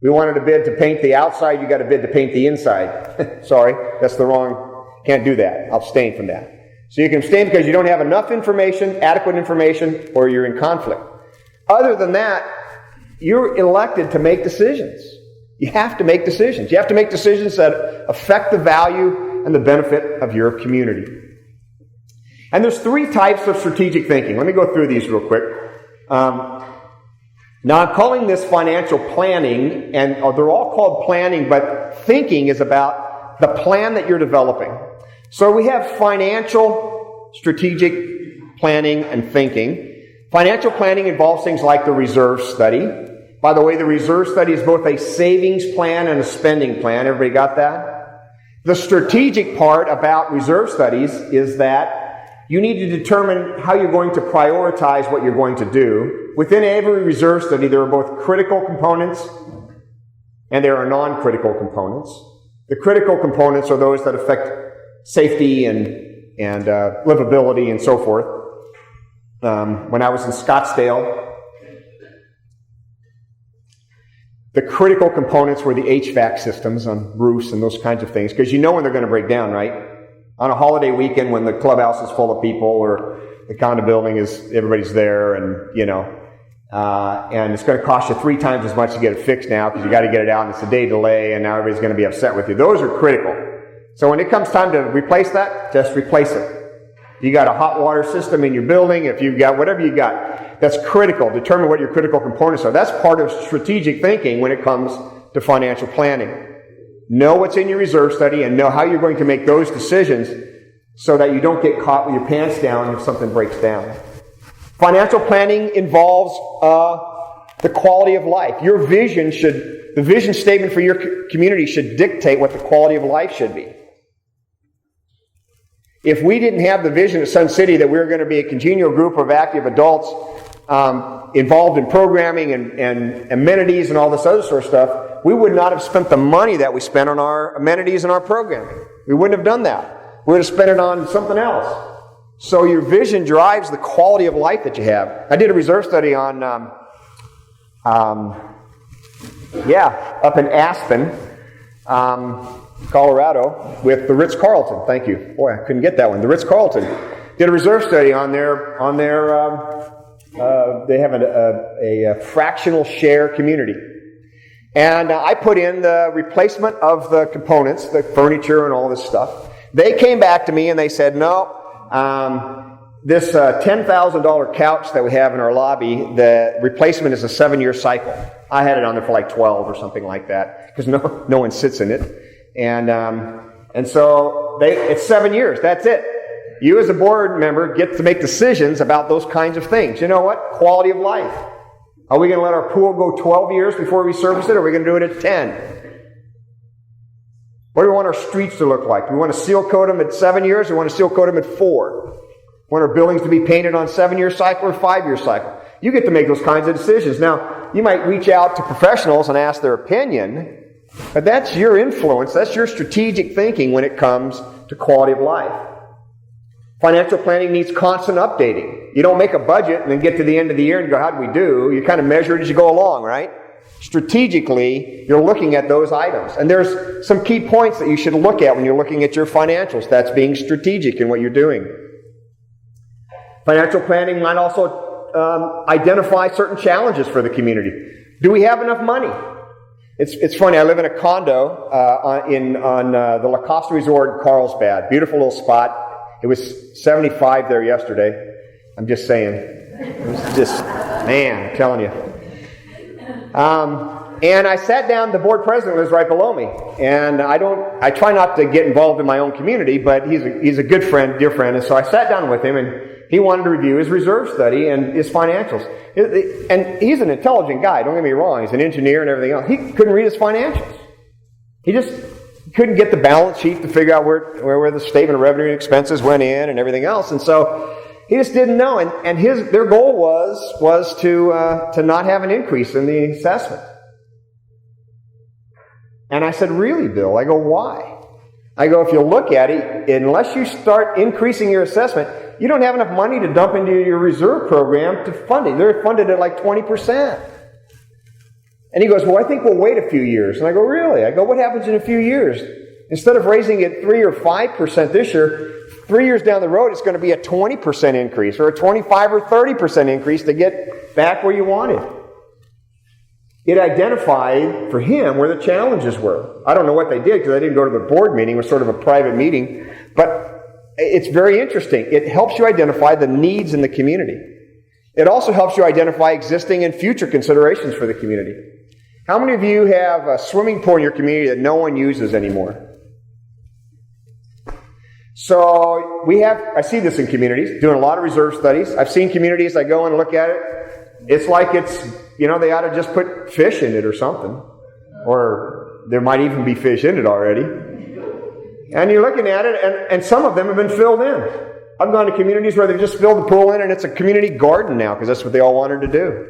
We wanted a bid to paint the outside, you got a bid to paint the inside. Sorry, that's the wrong, can't do that. I'll abstain from that. So you can abstain because you don't have enough information, adequate information, or you're in conflict. Other than that, you're elected to make decisions. You have to make decisions. You have to make decisions that affect the value and the benefit of your community. And there's 3 types of strategic thinking. Let me go through these real quick. Now, I'm calling this financial planning, and they're all called planning, but thinking is about the plan that you're developing. So we have financial, strategic planning, and thinking. Financial planning involves things like the reserve study. By the way, the reserve study is both a savings plan and a spending plan. Everybody got that? The strategic part about reserve studies is that you need to determine how you're going to prioritize what you're going to do. Within every reserve study, there are both critical components and there are non-critical components. The critical components are those that affect safety and livability and so forth. When I was in Scottsdale, the critical components were the HVAC systems on roofs and those kinds of things, because you know when they're going to break down, right? On a holiday weekend when the clubhouse is full of people, or the condo building everybody's there, and and it's going to cost you 3 times as much to get it fixed now because you got to get it out and it's a day delay, and now everybody's going to be upset with you. Those are critical. So when it comes time to replace that, just replace it. You got a hot water system in your building, if you've got whatever you got, that's critical. Determine what your critical components are. That's part of strategic thinking when it comes to financial planning. Know what's in your reserve study and know how you're going to make those decisions so that you don't get caught with your pants down if something breaks down. Financial planning involves the quality of life. The vision statement for your community should dictate what the quality of life should be. If we didn't have the vision at Sun City that we were going to be a congenial group of active adults involved in programming and amenities and all this other sort of stuff, we would not have spent the money that we spent on our amenities and our programming. We wouldn't have done that. We would have spent it on something else. So your vision drives the quality of life that you have. I did a reserve study on, up in Aspen, Colorado, with the Ritz-Carlton. Thank you. Boy, I couldn't get that one. The Ritz-Carlton did a reserve study on their. They have a fractional share community, and I put in the replacement of the components, the furniture and all this stuff. They came back to me and they said, no. This $10,000 couch that we have in our lobby, the replacement is a 7-year cycle. I had it on there for like 12 or something like that, because no one sits in it. And so it's 7 years. That's it. You as a board member get to make decisions about those kinds of things. You know what? Quality of life. Are we going to let our pool go 12 years before we service it, or are we going to do it at 10? What do we want our streets to look like? Do we want to seal coat them at 7 years, or we want to seal coat them at 4? We want our buildings to be painted on 7-year cycle or 5-year cycle? You get to make those kinds of decisions. Now, you might reach out to professionals and ask their opinion, but that's your influence. That's your strategic thinking when it comes to quality of life. Financial planning needs constant updating. You don't make a budget and then get to the end of the year and go, how do we do? You kind of measure it as you go along, right? Strategically, you're looking at those items. And there's some key points that you should look at when you're looking at your financials. That's being strategic in what you're doing. Financial planning might also identify certain challenges for the community. Do we have enough money? It's funny, I live in a condo on the La Costa Resort in Carlsbad. Beautiful little spot. It was 75 there yesterday. I'm just saying. It was just, man, I'm telling you. And I sat down, the board president was right below me. And I try not to get involved in my own community, but he's a good friend, dear friend. And so I sat down with him, and he wanted to review his reserve study and his financials. And he's an intelligent guy, don't get me wrong. He's an engineer and everything else. He couldn't read his financials. He just couldn't get the balance sheet to figure out where the statement of revenue and expenses went in and everything else. And so he just didn't know. And their goal was to not have an increase in the assessment. And I said, really, Bill? I go, why? I go, if you look at it, unless you start increasing your assessment, you don't have enough money to dump into your reserve program to fund it. They're funded at like 20%. And he goes, well, I think we'll wait a few years. And I go, really? I go, what happens in a few years? Instead of raising it 3 or 5% this year, 3 years down the road, it's going to be a 20% increase or a 25 or 30% increase to get back where you wanted. It identified for him where the challenges were. I don't know what they did because I didn't go to the board meeting. It was sort of a private meeting. But it's very interesting. It helps you identify the needs in the community. It also helps you identify existing and future considerations for the community. How many of you have a swimming pool in your community that no one uses anymore? So I see this in communities, doing a lot of reserve studies. I've seen communities, I go and look at it. It's like they ought to just put fish in it or something. Or there might even be fish in it already. And you're looking at it, and some of them have been filled in. I've gone to communities where they've just filled the pool in, and it's a community garden now, because that's what they all wanted to do.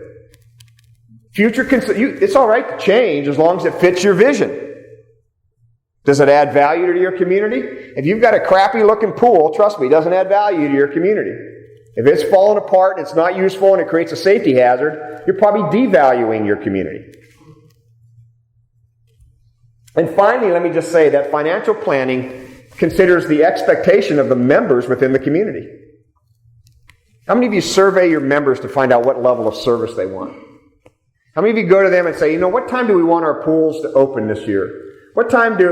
It's all right to change as long as it fits your vision. Does it add value to your community? If you've got a crappy looking pool, trust me, it doesn't add value to your community. If it's falling apart and it's not useful and it creates a safety hazard, you're probably devaluing your community. And finally, let me just say that financial planning considers the expectation of the members within the community. How many of you survey your members to find out what level of service they want? How many of you go to them and say, what time do we want our pools to open this year? What kind of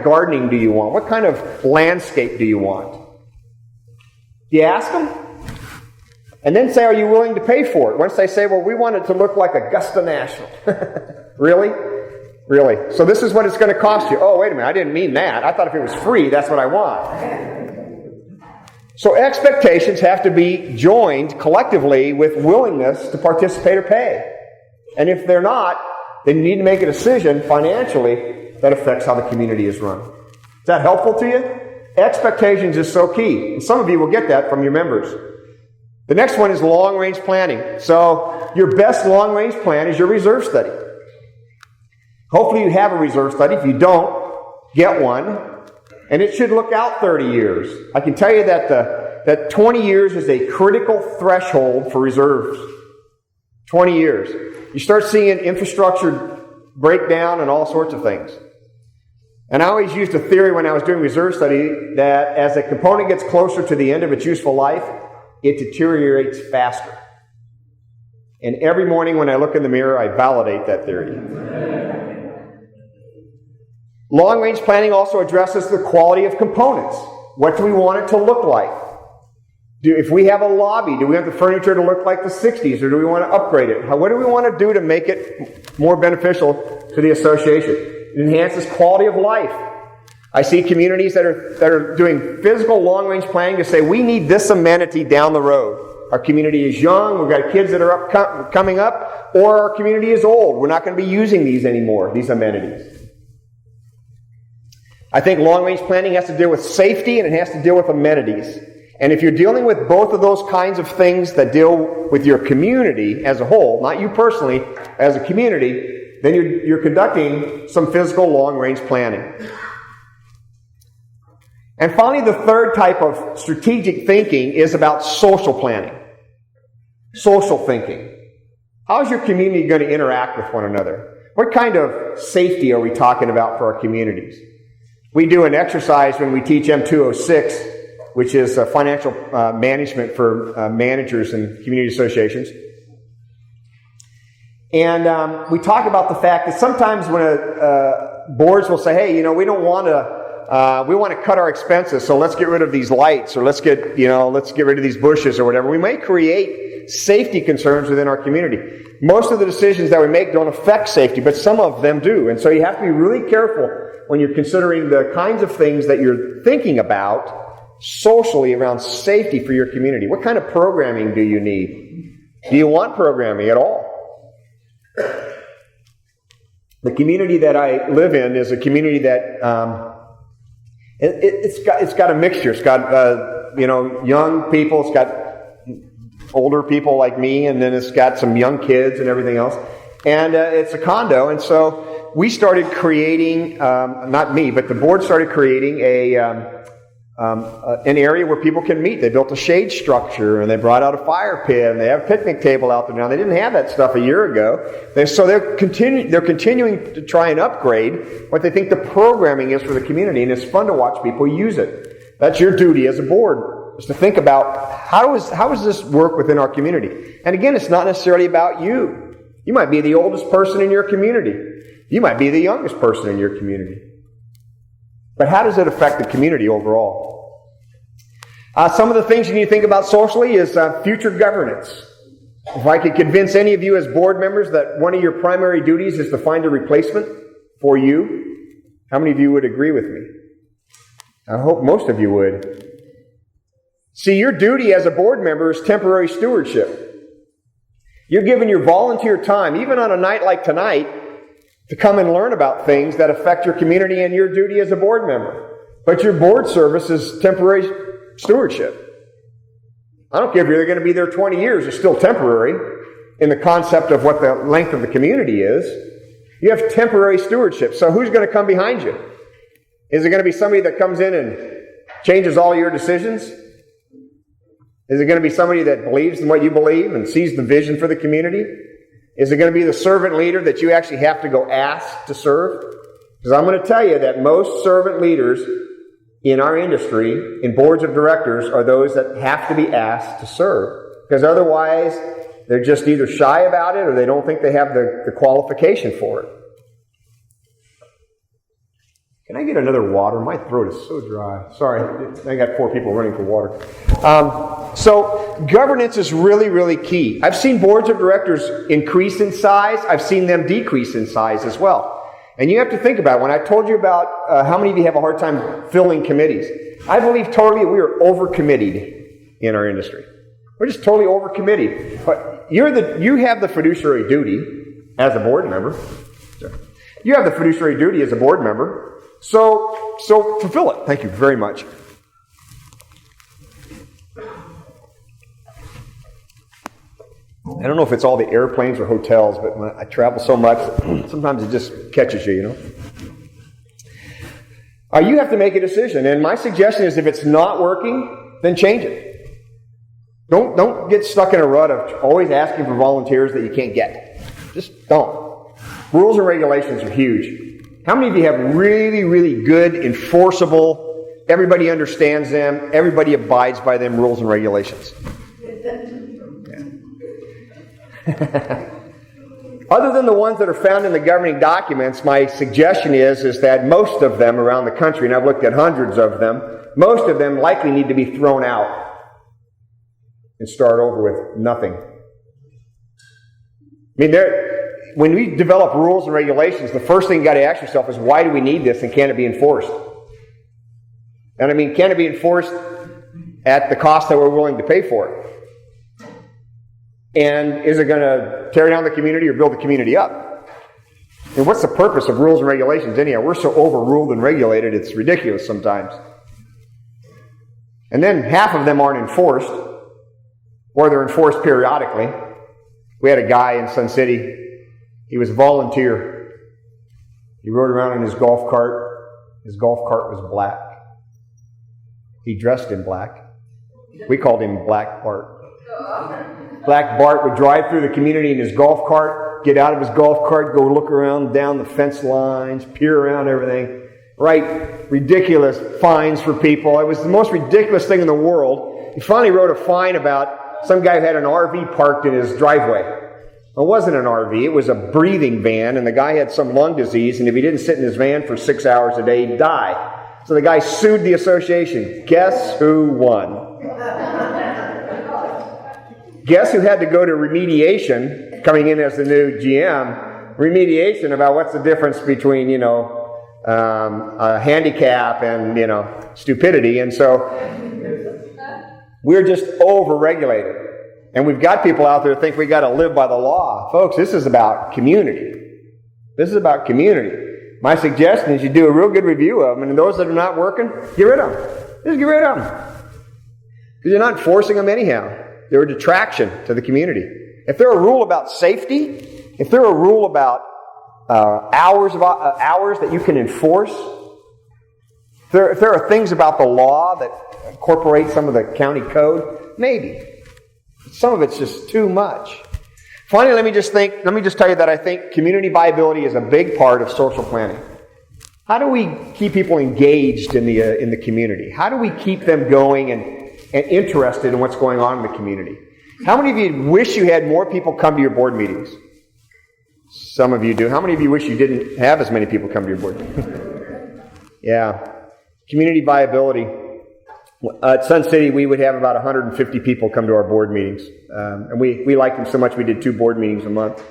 gardening do you want? What kind of landscape do you want? Do you ask them? And then say, are you willing to pay for it? Once they say, well, we want it to look like Augusta National. Really? Really? So this is what it's going to cost you. Oh, wait a minute, I didn't mean that. I thought if it was free, that's what I want. So expectations have to be joined collectively with willingness to participate or pay. And if they're not, then you need to make a decision financially that affects how the community is run. Is that helpful to you? Expectations is so key. And some of you will get that from your members. The next one is long-range planning. So your best long-range plan is your reserve study. Hopefully you have a reserve study. If you don't, get one. And it should look out 30 years. I can tell you that 20 years is a critical threshold for reserves. 20 years. You start seeing infrastructure break down and all sorts of things. And I always used a theory when I was doing reserve study that as a component gets closer to the end of its useful life, it deteriorates faster. And every morning when I look in the mirror, I validate that theory. Long-range planning also addresses the quality of components. What do we want it to look like? If we have a lobby, do we want the furniture to look like the 60s, or do we want to upgrade it? What do we want to do to make it more beneficial to the association? It enhances quality of life. I see communities that are doing physical long-range planning to say, we need this amenity down the road. Our community is young, we've got kids that are coming up, or our community is old. We're not going to be using these anymore, these amenities. I think long-range planning has to deal with safety and it has to deal with amenities. And if you're dealing with both of those kinds of things that deal with your community as a whole, not you personally, as a community, then you're conducting some physical long-range planning. And finally, the third type of strategic thinking is about social planning. Social thinking. How is your community going to interact with one another? What kind of safety are we talking about for our communities? We do an exercise when we teach M206, which is financial management for managers and community associations. And we talk about the fact that sometimes when boards will say, hey, we don't want to, we want to cut our expenses, so let's get rid of these lights, or let's get rid of these bushes or whatever. We may create safety concerns within our community. Most of the decisions that we make don't affect safety, but some of them do. And so you have to be really careful when you're considering the kinds of things that you're thinking about socially around safety for your community. What kind of programming do you need? Do you want programming at all? The community that I live in is a community that it's got a mixture. It's got young people. It's got older people like me, and then it's got some young kids and everything else. And it's a condo, and so we started creating, not me, but the board started creating an area where people can meet. They built a shade structure, and they brought out a fire pit, and they have a picnic table out there now. They didn't have that stuff a year ago. So they're continuing to try and upgrade what they think the programming is for the community, and it's fun to watch people use it. That's your duty as a board, is to think about how does this work within our community. And again, it's not necessarily about you. You might be the oldest person in your community. You might be the youngest person in your community. But how does it affect the community overall? Some of the things you need to think about socially is future governance. If I could convince any of you as board members that one of your primary duties is to find a replacement for you, how many of you would agree with me? I hope most of you would. See, your duty as a board member is temporary stewardship. You're giving your volunteer time, even on a night like tonight, to come and learn about things that affect your community and your duty as a board member. But your board service is temporary stewardship. I don't care if you're going to be there 20 years, it's still temporary in the concept of what the length of the community is. You have temporary stewardship. So who's going to come behind you? Is it going to be somebody that comes in and changes all your decisions? Is it going to be somebody that believes in what you believe and sees the vision for the community? Is it going to be the servant leader that you actually have to go ask to serve? Because I'm going to tell you that most servant leaders in our industry, in boards of directors, are those that have to be asked to serve. Because otherwise, they're just either shy about it or they don't think they have the qualification for it. Can I get another water? My throat is so dry. Sorry, I got 4 people running for water. So governance is really, really key. I've seen boards of directors increase in size. I've seen them decrease in size as well. And you have to think about it. When I told you about how many of you have a hard time filling committees, I believe totally we are overcommitted in our industry. We're just totally overcommitted. But you have the fiduciary duty as a board member. You have the fiduciary duty as a board member. So fulfill it. Thank you very much. I don't know if it's all the airplanes or hotels, but when I travel so much, sometimes it just catches you, you know. You have to make a decision, and my suggestion is if it's not working, then change it. Don't get stuck in a rut of always asking for volunteers that you can't get. Just don't. Rules and regulations are huge. How many of you have really, really good, enforceable, everybody understands them, everybody abides by them rules and regulations? Other than the ones that are found in the governing documents, my suggestion is that most of them around the country, and I've looked at hundreds of them, most of them likely need to be thrown out and start over with nothing. I mean, when we develop rules and regulations, the first thing you got to ask yourself is, why do we need this and can it be enforced? And I mean, can it be enforced at the cost that we're willing to pay for it? And is it going to tear down the community or build the community up? And what's the purpose of rules and regulations anyhow? We're so overruled and regulated, it's ridiculous sometimes. And then half of them aren't enforced, or they're enforced periodically. We had a guy in Sun City. He was a volunteer. He rode around in his golf cart. His golf cart was black. He dressed in black. We called him Black Bart. Black Bart would drive through the community in his golf cart, get out of his golf cart, go look around down the fence lines, peer around everything, write ridiculous fines for people. It was the most ridiculous thing in the world. He finally wrote a fine about some guy who had an RV parked in his driveway. It wasn't an RV, it was a breathing van, and the guy had some lung disease, and if he didn't sit in his van for 6 hours a day, he'd die. So the guy sued the association. Guess who won? Guess who had to go to remediation, coming in as the new GM, remediation about what's the difference between, a handicap and, stupidity. And so we're just over-regulated. And we've got people out there that think we got to live by the law. Folks, this is about community. This is about community. My suggestion is you do a real good review of them, and those that are not working, get rid of them. Just get rid of them. Because you're not forcing them anyhow. They're a detraction to the community. If they're a rule about safety, if they're a rule about hours that you can enforce, if there are things about the law that incorporate some of the county code, maybe. Some of it's just too much. Finally, let me just tell you that I think community viability is a big part of social planning. How do we keep people engaged in the community? How do we keep them going and interested in what's going on in the community? How many of you wish you had more people come to your board meetings? Some of you do. How many of you wish you didn't have as many people come to your board meetings? Yeah. Community viability. At Sun City, we would have about 150 people come to our board meetings. And we liked them so much we did 2 board meetings a month.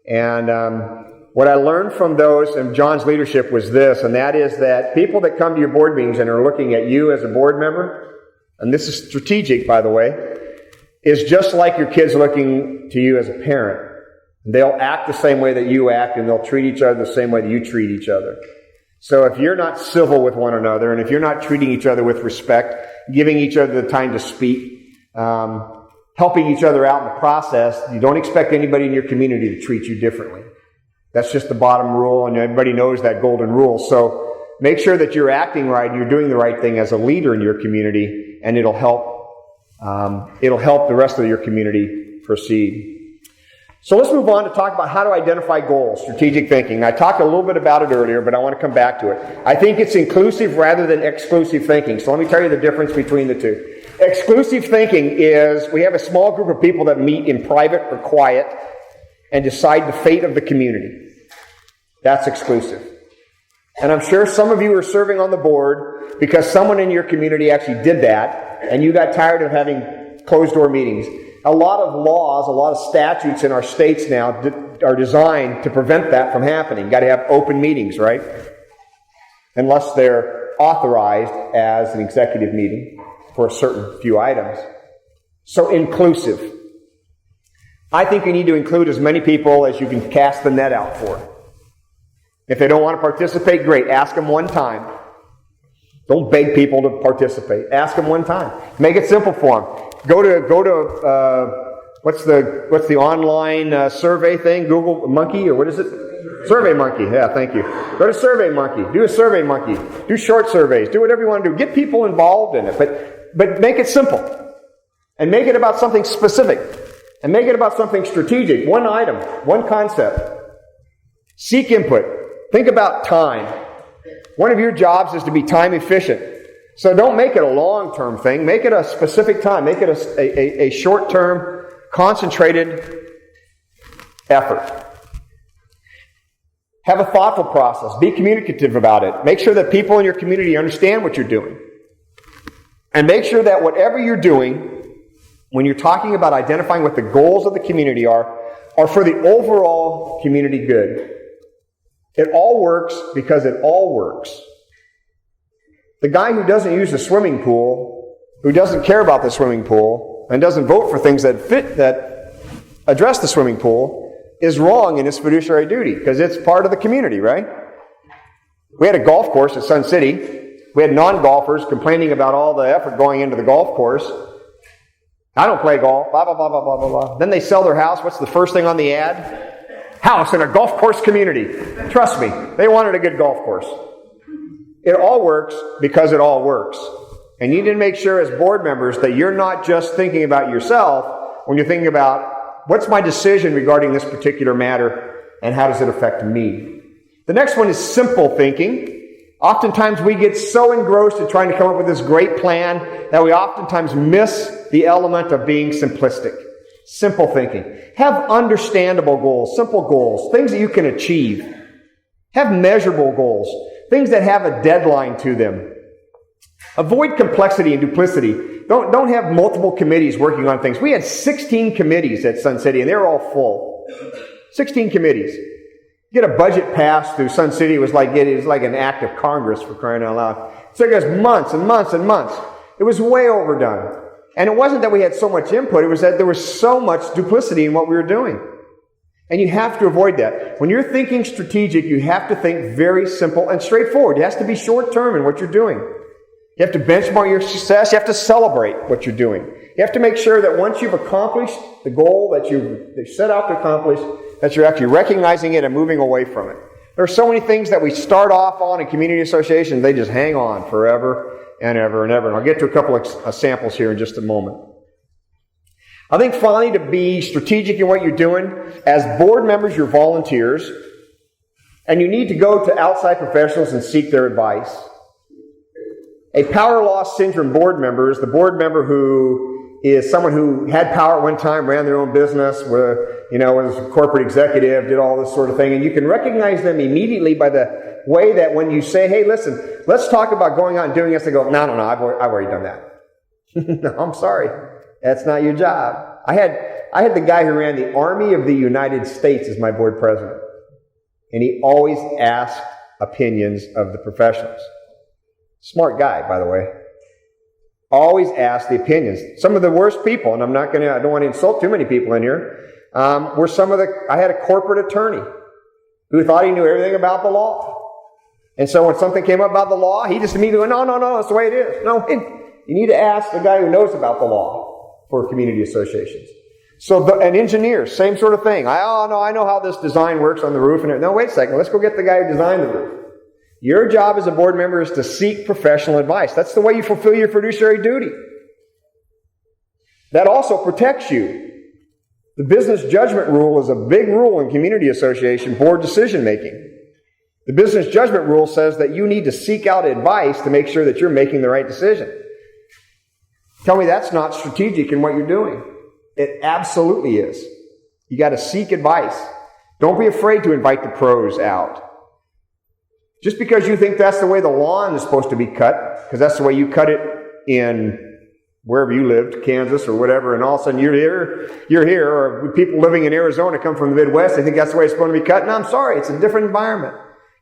And what I learned from those and John's leadership was this, and that is that people that come to your board meetings and are looking at you as a board member, and this is strategic, by the way, is just like your kids looking to you as a parent. They'll act the same way that you act, and they'll treat each other the same way that you treat each other. So if you're not civil with one another, and if you're not treating each other with respect, giving each other the time to speak, helping each other out in the process. You don't expect anybody in your community to treat you differently. That's just the bottom rule, and everybody knows that golden rule. So make sure that you're acting right and you're doing the right thing as a leader in your community, and it'll help the rest of your community proceed. So let's move on to talk about how to identify goals, strategic thinking. I talked a little bit about it earlier, but I want to come back to it. I think it's inclusive rather than exclusive thinking. So let me tell you the difference between the two. Exclusive thinking is we have a small group of people that meet in private or quiet and decide the fate of the community. That's exclusive. And I'm sure some of you are serving on the board because someone in your community actually did that, and you got tired of having closed-door meetings. A lot of laws, a lot of statutes in our states now are designed to prevent that from happening. You've got to have open meetings, right? Unless they're authorized as an executive meeting for a certain few items. So inclusive. I think you need to include as many people as you can cast the net out for. If they don't want to participate, great. Ask them one time. Don't beg people to participate. Ask them one time. Make it simple for them. Go to what's the online survey thing? Google Monkey, or what is it? Survey Monkey. Yeah, thank you. Go to Survey Monkey. Do a Survey Monkey. Do short surveys. Do whatever you want to do. Get people involved in it, but make it simple, and make it about something specific, and make it about something strategic. One item, one concept. Seek input. Think about time. One of your jobs is to be time efficient. So don't make it a long-term thing. Make it a specific time. Make it a short-term, concentrated effort. Have a thoughtful process. Be communicative about it. Make sure that people in your community understand what you're doing. And make sure that whatever you're doing, when you're talking about identifying what the goals of the community are for the overall community good. It all works because it all works. The guy who doesn't use the swimming pool, who doesn't care about the swimming pool, and doesn't vote for things that address the swimming pool, is wrong in his fiduciary duty, because it's part of the community, right? We had a golf course at Sun City. We had non-golfers complaining about all the effort going into the golf course. I don't play golf, blah, blah, blah, blah, blah, blah, blah. Then they sell their house. What's the first thing on the ad? House in a golf course community. Trust me, they wanted a good golf course. It all works because it all works. And you need to make sure as board members that you're not just thinking about yourself when you're thinking about what's my decision regarding this particular matter and how does it affect me. The next one is simple thinking. Oftentimes we get so engrossed in trying to come up with this great plan that we oftentimes miss the element of being simplistic. Simple thinking. Have understandable goals, simple goals, things that you can achieve. Have measurable goals, things that have a deadline to them. Avoid complexity and duplicity. Don't have multiple committees working on things. We had 16 committees at Sun City, and they were all full. 16 committees. Get a budget passed through Sun City, it was like an act of Congress, for crying out loud. It took us months and months and months. It was way overdone. And it wasn't that we had so much input, it was that there was so much duplicity in what we were doing. And you have to avoid that. When you're thinking strategic, you have to think very simple and straightforward. It has to be short-term in what you're doing. You have to benchmark your success. You have to celebrate what you're doing. You have to make sure that once you've accomplished the goal that you set out to accomplish, that you're actually recognizing it and moving away from it. There are so many things that we start off on in community associations, they just hang on forever and ever and ever. And I'll get to a couple of samples here in just a moment. I think finally, to be strategic in what you're doing, as board members, you're volunteers, and you need to go to outside professionals and seek their advice. A power loss syndrome board member is the board member who is someone who had power at one time, ran their own business, was a corporate executive, did all this sort of thing, and you can recognize them immediately by the way that when you say, hey, listen, let's talk about going out and doing this, they go, no, I've already done that. No, I'm sorry. That's not your job. I had the guy who ran the Army of the United States as my board president. And he always asked opinions of the professionals. Smart guy, by the way. Always asked the opinions. Some of the worst people, and I don't want to insult too many people in here, I had a corporate attorney who thought he knew everything about the law. And so when something came up about the law, he just immediately went, no, that's the way it is. No, you need to ask the guy who knows about the law. for community associations. So an engineer, same sort of thing. I know how this design works on the roof. No, wait a second. Let's go get the guy who designed the roof. Your job as a board member is to seek professional advice. That's the way you fulfill your fiduciary duty. That also protects you. The business judgment rule is a big rule in community association board decision making. The business judgment rule says that you need to seek out advice to make sure that you're making the right decision. Tell me that's not strategic in what you're doing. It absolutely is. You got to seek advice. Don't be afraid to invite the pros out. Just because you think that's the way the lawn is supposed to be cut, because that's the way you cut it in wherever you lived, Kansas or whatever, and all of a sudden you're here, or people living in Arizona come from the Midwest, they think that's the way it's supposed to be cut. No, I'm sorry, it's a different environment.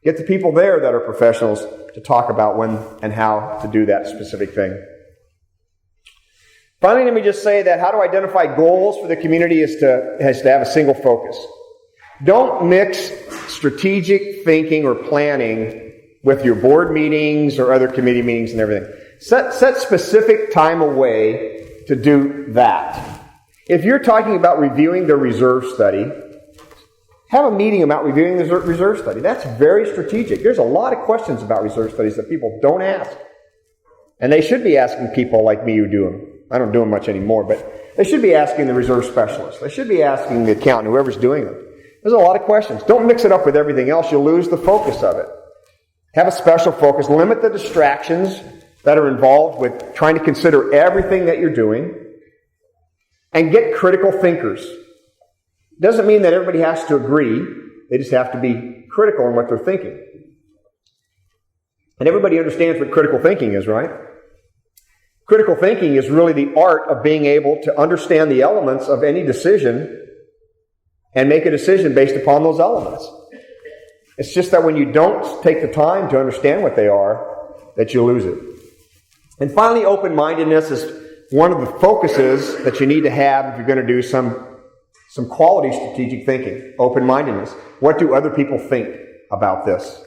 Get the people there that are professionals to talk about when and how to do that specific thing. Finally, let me just say that how to identify goals for the community has to have a single focus. Don't mix strategic thinking or planning with your board meetings or other committee meetings and everything. Set specific time away to do that. If you're talking about reviewing the reserve study, have a meeting about reviewing the reserve study. That's very strategic. There's a lot of questions about reserve studies that people don't ask. And they should be asking people like me who do them. I don't do them much anymore, but they should be asking the reserve specialist. They should be asking the accountant, whoever's doing them. There's a lot of questions. Don't mix it up with everything else. You'll lose the focus of it. Have a special focus. Limit the distractions that are involved with trying to consider everything that you're doing. And get critical thinkers. Doesn't mean that everybody has to agree. They just have to be critical in what they're thinking. And everybody understands what critical thinking is, right? Critical thinking is really the art of being able to understand the elements of any decision and make a decision based upon those elements. It's just that when you don't take the time to understand what they are, that you lose it. And finally, open-mindedness is one of the focuses that you need to have if you're going to do some quality strategic thinking. Open-mindedness. What do other people think about this?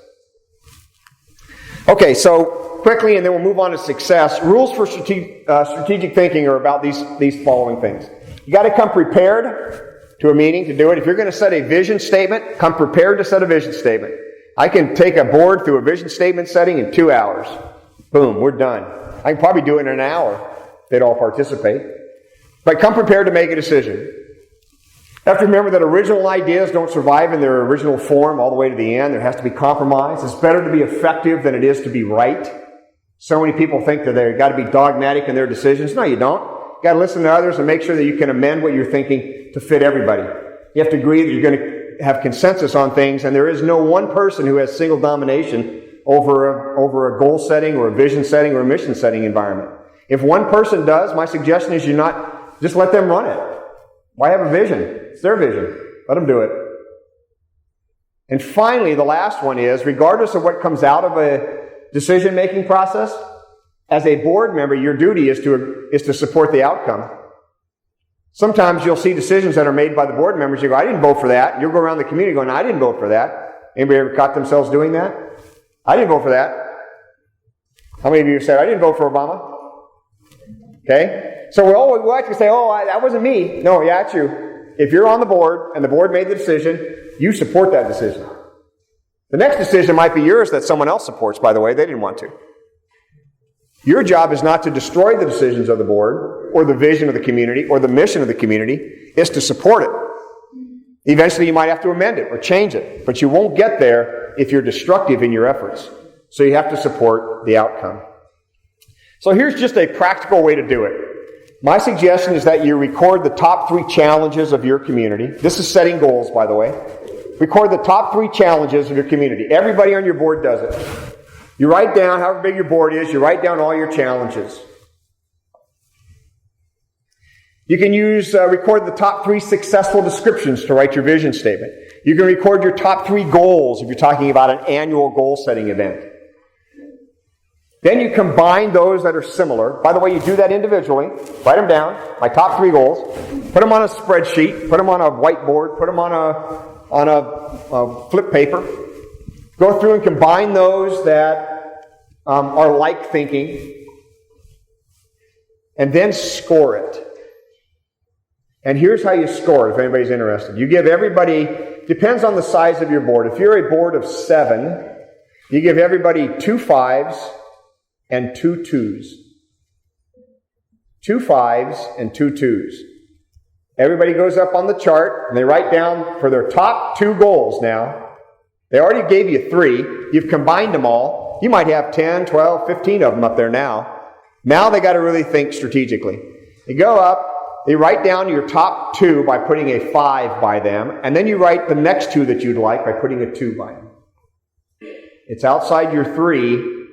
Okay, so quickly, and then we'll move on to success. Rules for strategic thinking are about these following things. You got to come prepared to a meeting to do it. If you're going to set a vision statement, come prepared to set a vision statement. I can take a board through a vision statement setting in 2 hours. Boom, we're done. I can probably do it in an hour if they'd all participate. But come prepared to make a decision. You have to remember that original ideas don't survive in their original form all the way to the end. There has to be compromise. It's better to be effective than it is to be right. So many people think that they've got to be dogmatic in their decisions. No, you don't. You've got to listen to others and make sure that you can amend what you're thinking to fit everybody. You have to agree that you're going to have consensus on things, and there is no one person who has single domination over a goal setting or a vision setting or a mission setting environment. If one person does, my suggestion is just let them run it. Why have a vision? It's their vision. Let them do it. And finally, the last one is, regardless of what comes out of a decision-making process, as a board member, your duty is to support the outcome. Sometimes you'll see decisions that are made by the board members. You go, I didn't vote for that. You'll go around the community going, I didn't vote for that. Anybody ever caught themselves doing that? I didn't vote for that. How many of you have said, I didn't vote for Obama? Okay? So we'll like to say, that wasn't me. No, yeah, it's you. If you're on the board and the board made the decision, you support that decision. The next decision might be yours that someone else supports, by the way. They didn't want to. Your job is not to destroy the decisions of the board or the vision of the community or the mission of the community. It's to support it. Eventually you might have to amend it or change it, but you won't get there if you're destructive in your efforts. So you have to support the outcome. So here's just a practical way to do it. My suggestion is that you record the top 3 challenges of your community. This is setting goals, by the way. Record the top 3 challenges of your community. Everybody on your board does it. You write down, however big your board is, you write down all your challenges. You can record the top 3 successful descriptions to write your vision statement. You can record your top 3 goals if you're talking about an annual goal-setting event. Then you combine those that are similar. By the way, you do that individually. Write them down, my top 3 goals. Put them on a spreadsheet. Put them on a whiteboard. Put them on a flip paper. Go through and combine those that are like thinking. And then score it. And here's how you score, if anybody's interested. You give everybody, depends on the size of your board. If you're a board of 7, you give everybody 2 5s and 2 2s. 2 5s and 2 2s. Everybody goes up on the chart, and they write down for their top 2 goals now. They already gave you 3. You've combined them all. You might have 10, 12, 15 of them up there now. Now they got to really think strategically. They go up, they write down your top 2 by putting a 5 by them, and then you write the next 2 that you'd like by putting a 2 by them. It's outside your 3,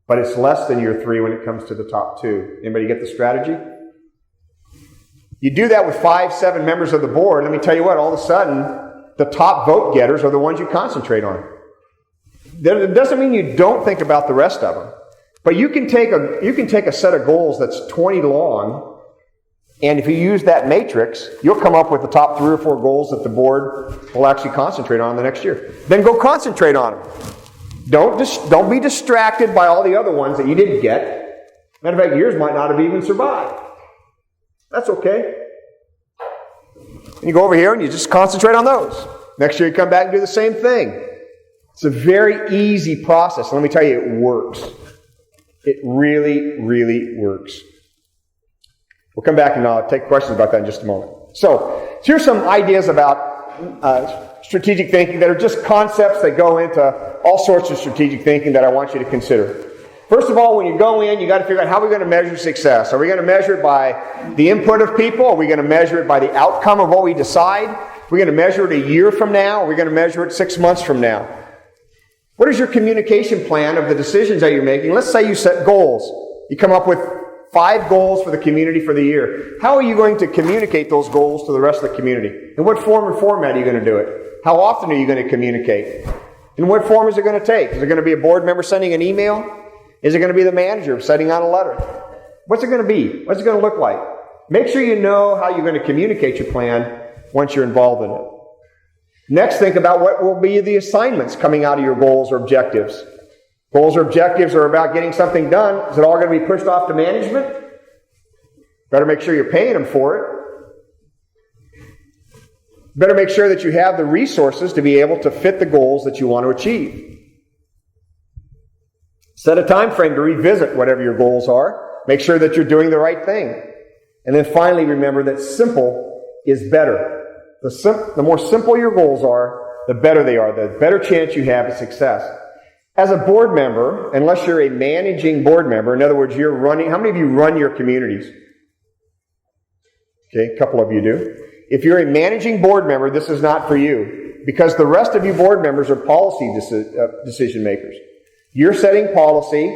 but it's less than your 3 when it comes to the top 2. Anybody get the strategy? You do that with 5, 7 members of the board, let me tell you what, all of a sudden, the top vote getters are the ones you concentrate on. That doesn't mean you don't think about the rest of them. But you can take a set of goals that's 20 long, and if you use that matrix, you'll come up with the top 3 or 4 goals that the board will actually concentrate on the next year. Then go concentrate on them. Don't be distracted by all the other ones that you didn't get. Matter of fact, yours might not have even survived. That's okay. And you go over here and you just concentrate on those. Next year you come back and do the same thing. It's a very easy process. Let me tell you, it works. It really, really works. We'll come back and I'll take questions about that in just a moment. So, here's some ideas about strategic thinking that are just concepts that go into all sorts of strategic thinking that I want you to consider. First of all, when you go in, you got to figure out how we're going to measure success. Are we going to measure it by the input of people? Are we going to measure it by the outcome of what we decide? Are we going to measure it a year from now? Are we going to measure it 6 months from now? What is your communication plan of the decisions that you're making? Let's say you set goals. You come up with 5 goals for the community for the year. How are you going to communicate those goals to the rest of the community? In what form or format are you going to do it? How often are you going to communicate? In what form is it going to take? Is it going to be a board member sending an email? Is it going to be the manager sending out a letter? What's it going to be? What's it going to look like? Make sure you know how you're going to communicate your plan once you're involved in it. Next, think about what will be the assignments coming out of your goals or objectives. Goals or objectives are about getting something done. Is it all going to be pushed off to management? Better make sure you're paying them for it. Better make sure that you have the resources to be able to fit the goals that you want to achieve. Set a time frame to revisit whatever your goals are. Make sure that you're doing the right thing. And then finally, remember that simple is better. The more simple your goals are, the better they are, the better chance you have of success. As a board member, unless you're a managing board member, in other words, you're running, how many of you run your communities? Okay, a couple of you do. If you're a managing board member, this is not for you, because the rest of you board members are policy decision makers. You're setting policy,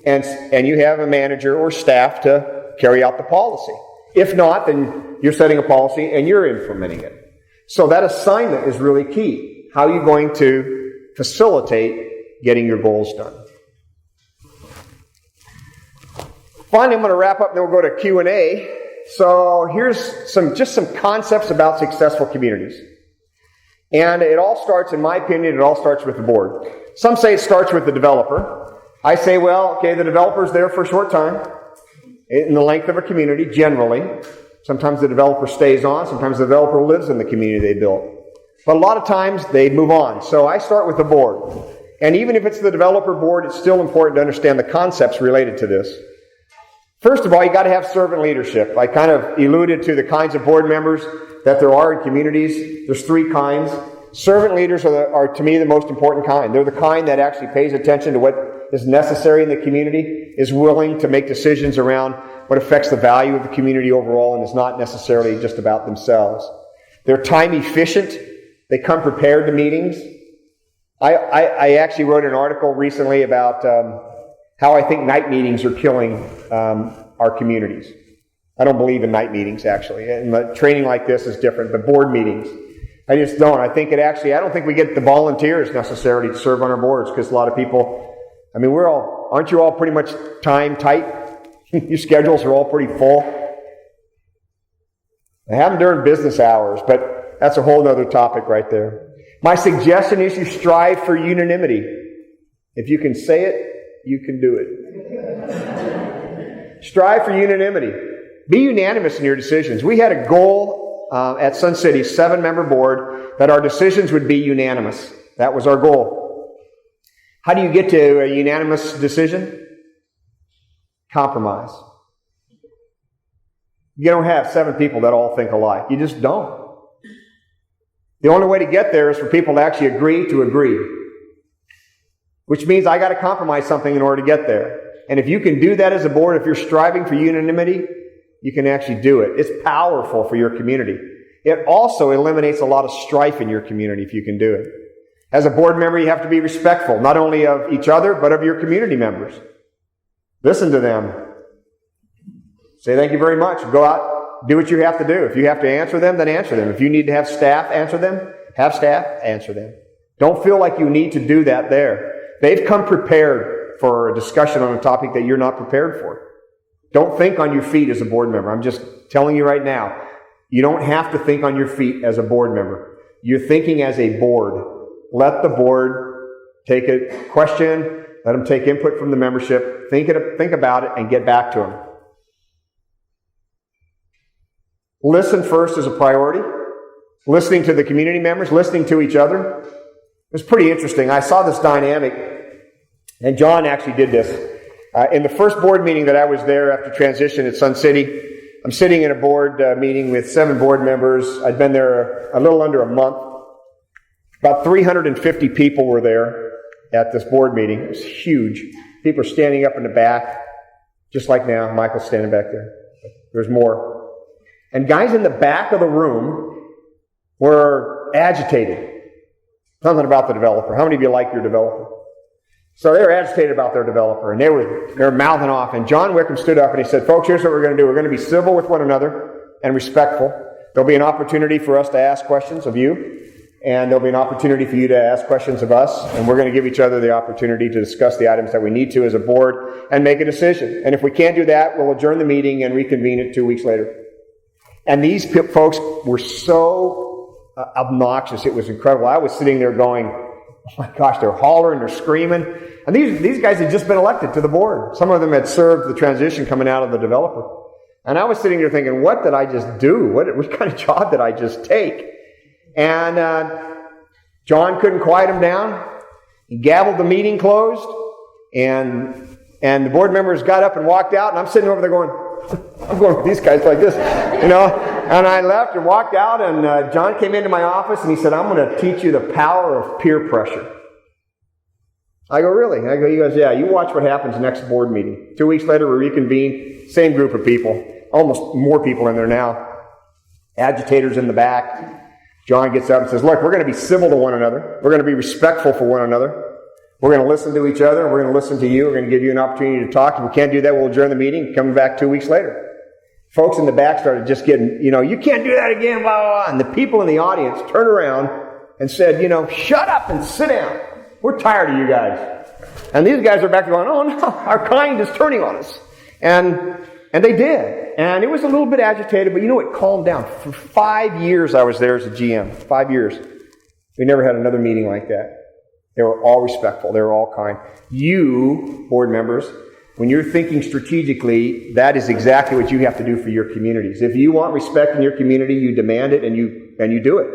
and you have a manager or staff to carry out the policy. If not, then you're setting a policy and you're implementing it. So that assignment is really key. How are you going to facilitate getting your goals done? Finally, I'm going to wrap up and then we'll go to Q&A. So here's some concepts about successful communities. And it all starts, in my opinion, it all starts with the board. Some say it starts with the developer. I say, well, okay, the developer's there for a short time in the length of a community, generally. Sometimes the developer stays on. Sometimes the developer lives in the community they built. But a lot of times they move on. So I start with the board. And even if it's the developer board, it's still important to understand the concepts related to this. First of all, you got to have servant leadership. I kind of alluded to the kinds of board members that there are in communities. There's 3 kinds. Servant leaders are to me the most important kind. They're the kind that actually pays attention to what is necessary in the community, is willing to make decisions around what affects the value of the community overall, and is not necessarily just about themselves. They're time efficient. They come prepared to meetings. I actually wrote an article recently about how I think night meetings are killing our communities. I don't believe in night meetings, actually. And the training like this is different. The board meetings, I just don't. I don't think we get the volunteers necessarily to serve on our boards, because a lot of people, aren't you all pretty much time tight? Your schedules are all pretty full. I have them during business hours, but that's a whole other topic right there. My suggestion is you strive for unanimity. If you can say it, you can do it. Strive for unanimity. Be unanimous in your decisions. We had a goal at Sun City, 7-member board, that our decisions would be unanimous. That was our goal. How do you get to a unanimous decision? Compromise. You don't have 7 people that all think alike. You just don't. The only way to get there is for people to actually agree to agree. Which means I got to compromise something in order to get there. And if you can do that as a board, if you're striving for unanimity, you can actually do it. It's powerful for your community. It also eliminates a lot of strife in your community if you can do it. As a board member, you have to be respectful, not only of each other, but of your community members. Listen to them. Say thank you very much. Go out, do what you have to do. If you have to answer them, then answer them. If you need to have staff answer them, have staff answer them. Don't feel like you need to do that there. They've come prepared for a discussion on a topic that you're not prepared for. Don't think on your feet as a board member. I'm just telling you right now, you don't have to think on your feet as a board member. You're thinking as a board. Let the board take a question, let them take input from the membership, think about it, and get back to them. Listen first is a priority. Listening to the community members, listening to each other. It was pretty interesting. I saw this dynamic, and John actually did this. In the first board meeting that I was there after transition at Sun City, I'm sitting in a board meeting with 7 board members. I'd been there a little under a month. About 350 people were there at this board meeting. It was huge. People are standing up in the back, just like now. Michael's standing back there. There's more. And guys in the back of the room were agitated. Something about the developer. How many of you like your developer? So they were agitated about their developer, and they were mouthing off. And John Wickham stood up and he said, "Folks, here's what we're going to do. We're going to be civil with one another and respectful. There'll be an opportunity for us to ask questions of you, and there'll be an opportunity for you to ask questions of us, and we're going to give each other the opportunity to discuss the items that we need to as a board and make a decision. And if we can't do that, we'll adjourn the meeting and reconvene it 2 weeks later." And these folks were so obnoxious. It was incredible. I was sitting there going, oh my gosh, they're hollering, they're screaming. And these guys had just been elected to the board. Some of them had served the transition coming out of the developer. And I was sitting there thinking, what did I just do? What kind of job did I just take? And John couldn't quiet him down. He gavelled the meeting closed. And the board members got up and walked out. And I'm sitting over there going, I'm going with these guys like this, you know. And I left and walked out, and John came into my office, and he said, "I'm going to teach you the power of peer pressure." I go, "Really?" I go, he goes, "Yeah, you watch what happens next board meeting." 2 weeks later, we reconvene, same group of people, almost more people in there now, agitators in the back. John gets up and says, "Look, we're going to be civil to one another. We're going to be respectful for one another. We're going to listen to each other. We're going to listen to you. We're going to give you an opportunity to talk. If we can't do that, we'll adjourn the meeting, come back 2 weeks later." Folks in the back started just getting, you can't do that again, blah, blah, blah. And the people in the audience turned around and said, shut up and sit down. We're tired of you guys. And these guys are back going, oh no, our kind is turning on us. And they did. And it was a little bit agitated, but it calmed down. For 5 years I was there as a GM. 5 years. We never had another meeting like that. They were all respectful. They were all kind. You, board members, when you're thinking strategically, that is exactly what you have to do for your communities. If you want respect in your community, you demand it and you do it.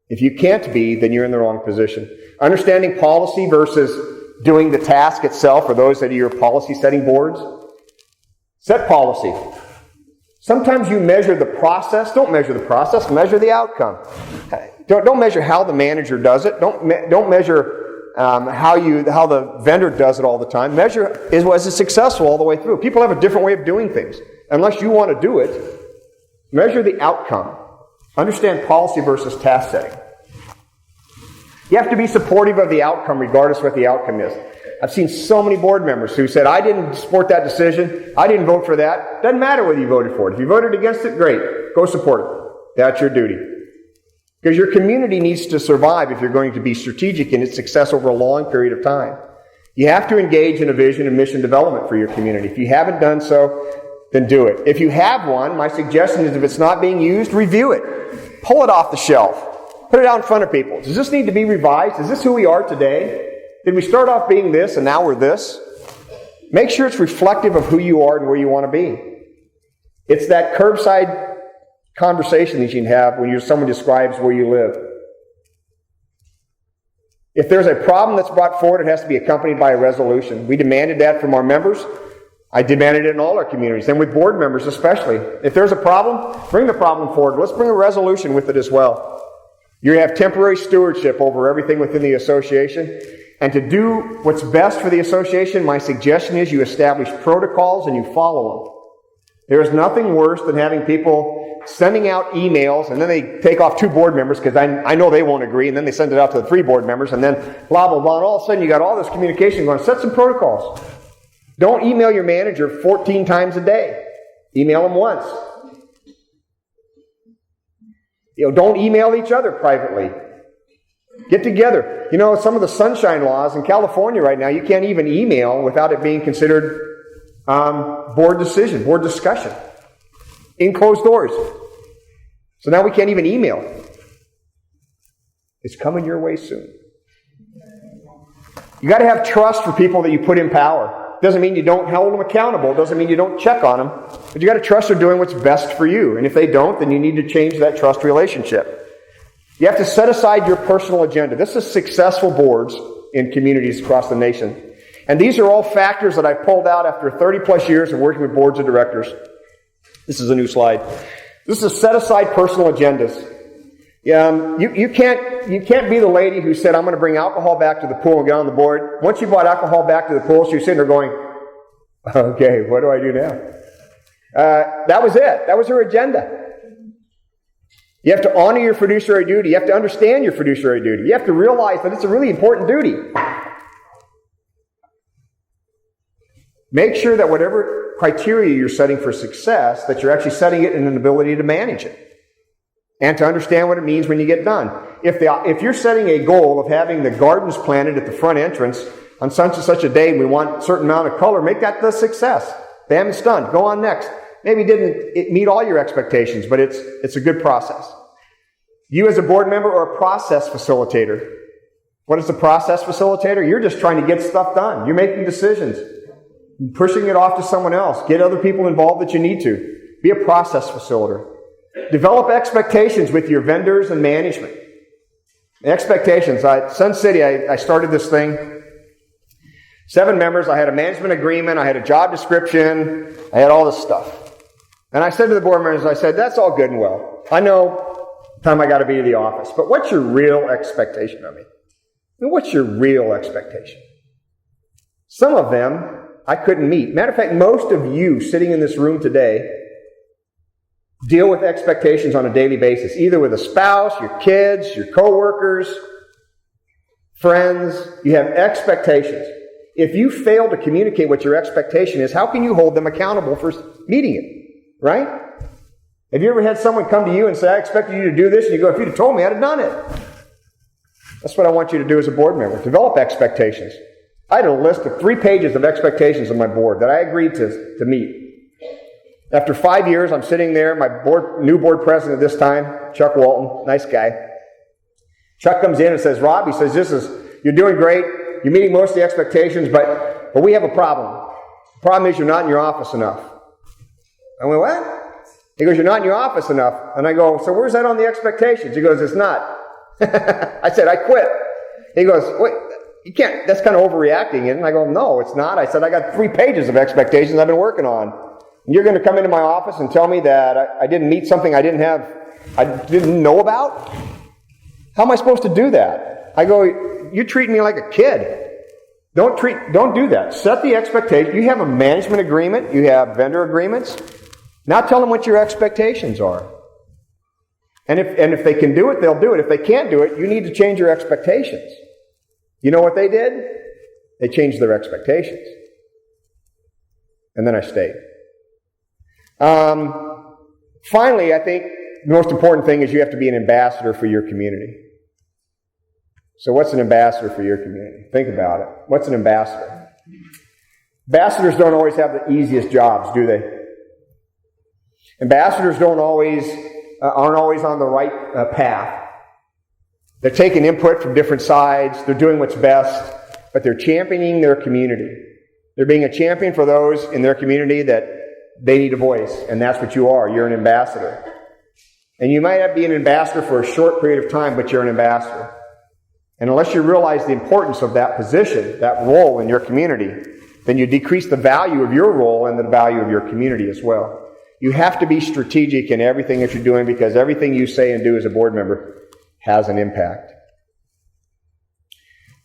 If you can't be, then you're in the wrong position. Understanding policy versus doing the task itself, for those that are your policy setting boards. Set policy. Sometimes you measure the process. Don't measure the process. Measure the outcome. Don't measure how the manager does it. Don't measure how the vendor does it all the time. Measure was it successful all the way through. People have a different way of doing things. Unless you want to do it, measure the outcome. Understand policy versus task setting. You have to be supportive of the outcome regardless of what the outcome is. I've seen so many board members who said, I didn't support that decision. I didn't vote for that. Doesn't matter whether you voted for it. If you voted against it, great. Go support it. That's your duty. Because your community needs to survive if you're going to be strategic in its success over a long period of time. You have to engage in a vision and mission development for your community. If you haven't done so, then do it. If you have one, my suggestion is if it's not being used, review it. Pull it off the shelf. Put it out in front of people. Does this need to be revised? Is this who we are today? Did we start off being this and now we're this? Make sure it's reflective of who you are and where you want to be. It's that curbside conversation that you can have when someone describes where you live. If there's a problem that's brought forward, it has to be accompanied by a resolution. We demanded that from our members. I demanded it in all our communities, and with board members especially. If there's a problem, bring the problem forward. Let's bring a resolution with it as well. You have temporary stewardship over everything within the association. And to do what's best for the association, my suggestion is you establish protocols and you follow them. There is nothing worse than having people sending out emails, and then they take off 2 board members because I know they won't agree, and then they send it out to the 3 board members, and then blah, blah, blah, and all of a sudden you got all this communication going. Set some protocols. Don't email your manager 14 times a day. Email them once. Don't email each other privately. Get together. Some of the sunshine laws in California right now, you can't even email without it being considered board decision, board discussion. In closed doors. So now we can't even email. It's coming your way soon. You got to have trust for people that you put in power. Doesn't mean you don't hold them accountable. Doesn't mean you don't check on them. But you got to trust they're doing what's best for you. And if they don't, then you need to change that trust relationship. You have to set aside your personal agenda. This is successful boards in communities across the nation. And these are all factors that I've pulled out after 30 plus years of working with boards of directors. This is a new slide. This is set aside personal agendas. You can't be the lady who said, I'm going to bring alcohol back to the pool and get on the board. Once you brought alcohol back to the pool, so you're sitting there going, okay, what do I do now? That was it. That was her agenda. You have to honor your fiduciary duty. You have to understand your fiduciary duty. You have to realize that it's a really important duty. Make sure that whatever criteria you're setting for success, that you're actually setting it in an ability to manage it. And to understand what it means when you get done. If you're setting a goal of having the gardens planted at the front entrance on such and such a day, we want a certain amount of color, make that the success. Bam, it's done. Go on next. Maybe it meet all your expectations, but it's a good process. You as a board member are a process facilitator. What is a process facilitator? You're just trying to get stuff done. You're making decisions. Pushing it off to someone else. Get other people involved that you need to. Be a process facilitator. Develop expectations with your vendors and management. Expectations. Sun City, I started this thing. 7 members. I had a management agreement. I had a job description. I had all this stuff. And I said to the board members, I said, that's all good and well. I know the time I got to be to the office. But what's your real expectation of me? What's your real expectation? Some of them I couldn't meet. Matter of fact, most of you sitting in this room today deal with expectations on a daily basis, either with a spouse, your kids, your coworkers, friends. You have expectations. If you fail to communicate what your expectation is, how can you hold them accountable for meeting it? Right? Have you ever had someone come to you and say, I expected you to do this, and you go, if you'd have told me, I'd have done it. That's what I want you to do as a board member. Develop expectations. I had a list of 3 pages of expectations on my board that I agreed to meet. After 5 years, I'm sitting there, my new board president this time, Chuck Walton, nice guy. Chuck comes in and says, Rob, he says, you're doing great, you're meeting most of the expectations, but we have a problem. The problem is you're not in your office enough. I went, what? He goes, you're not in your office enough. And I go, so where's that on the expectations? He goes, it's not. I said, I quit. He goes, wait, you can't, that's kind of overreacting. And I go, no, it's not. I said, I got 3 pages of expectations I've been working on. And you're going to come into my office and tell me that I didn't meet something I didn't know about? How am I supposed to do that? I go, you're treating me like a kid. Don't do that. Set the expectation. You have a management agreement. You have vendor agreements. Now tell them what your expectations are. And if they can do it, they'll do it. If they can't do it, you need to change your expectations. You know what they did? They changed their expectations. And then I stayed. Finally, I think the most important thing is you have to be an ambassador for your community. So what's an ambassador for your community? Think about it. What's an ambassador? Ambassadors don't always have the easiest jobs, do they? Ambassadors aren't always on the right path. They're taking input from different sides. They're doing what's best, but they're championing their community. They're being a champion for those in their community that they need a voice, and that's what you are. You're an ambassador. And you might not be an ambassador for a short period of time, but you're an ambassador. And unless you realize the importance of that position, that role in your community, then you decrease the value of your role and the value of your community as well. You have to be strategic in everything that you're doing, because everything you say and do as a board member has an impact.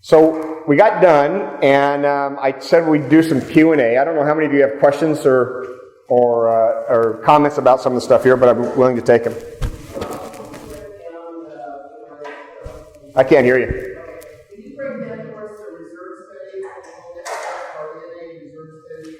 So we got done, and I said we'd do some Q&A. I don't know how many of you have questions or comments about some of the stuff here, but I'm willing to take them. I can't hear you. Can you break down for us the reserve study?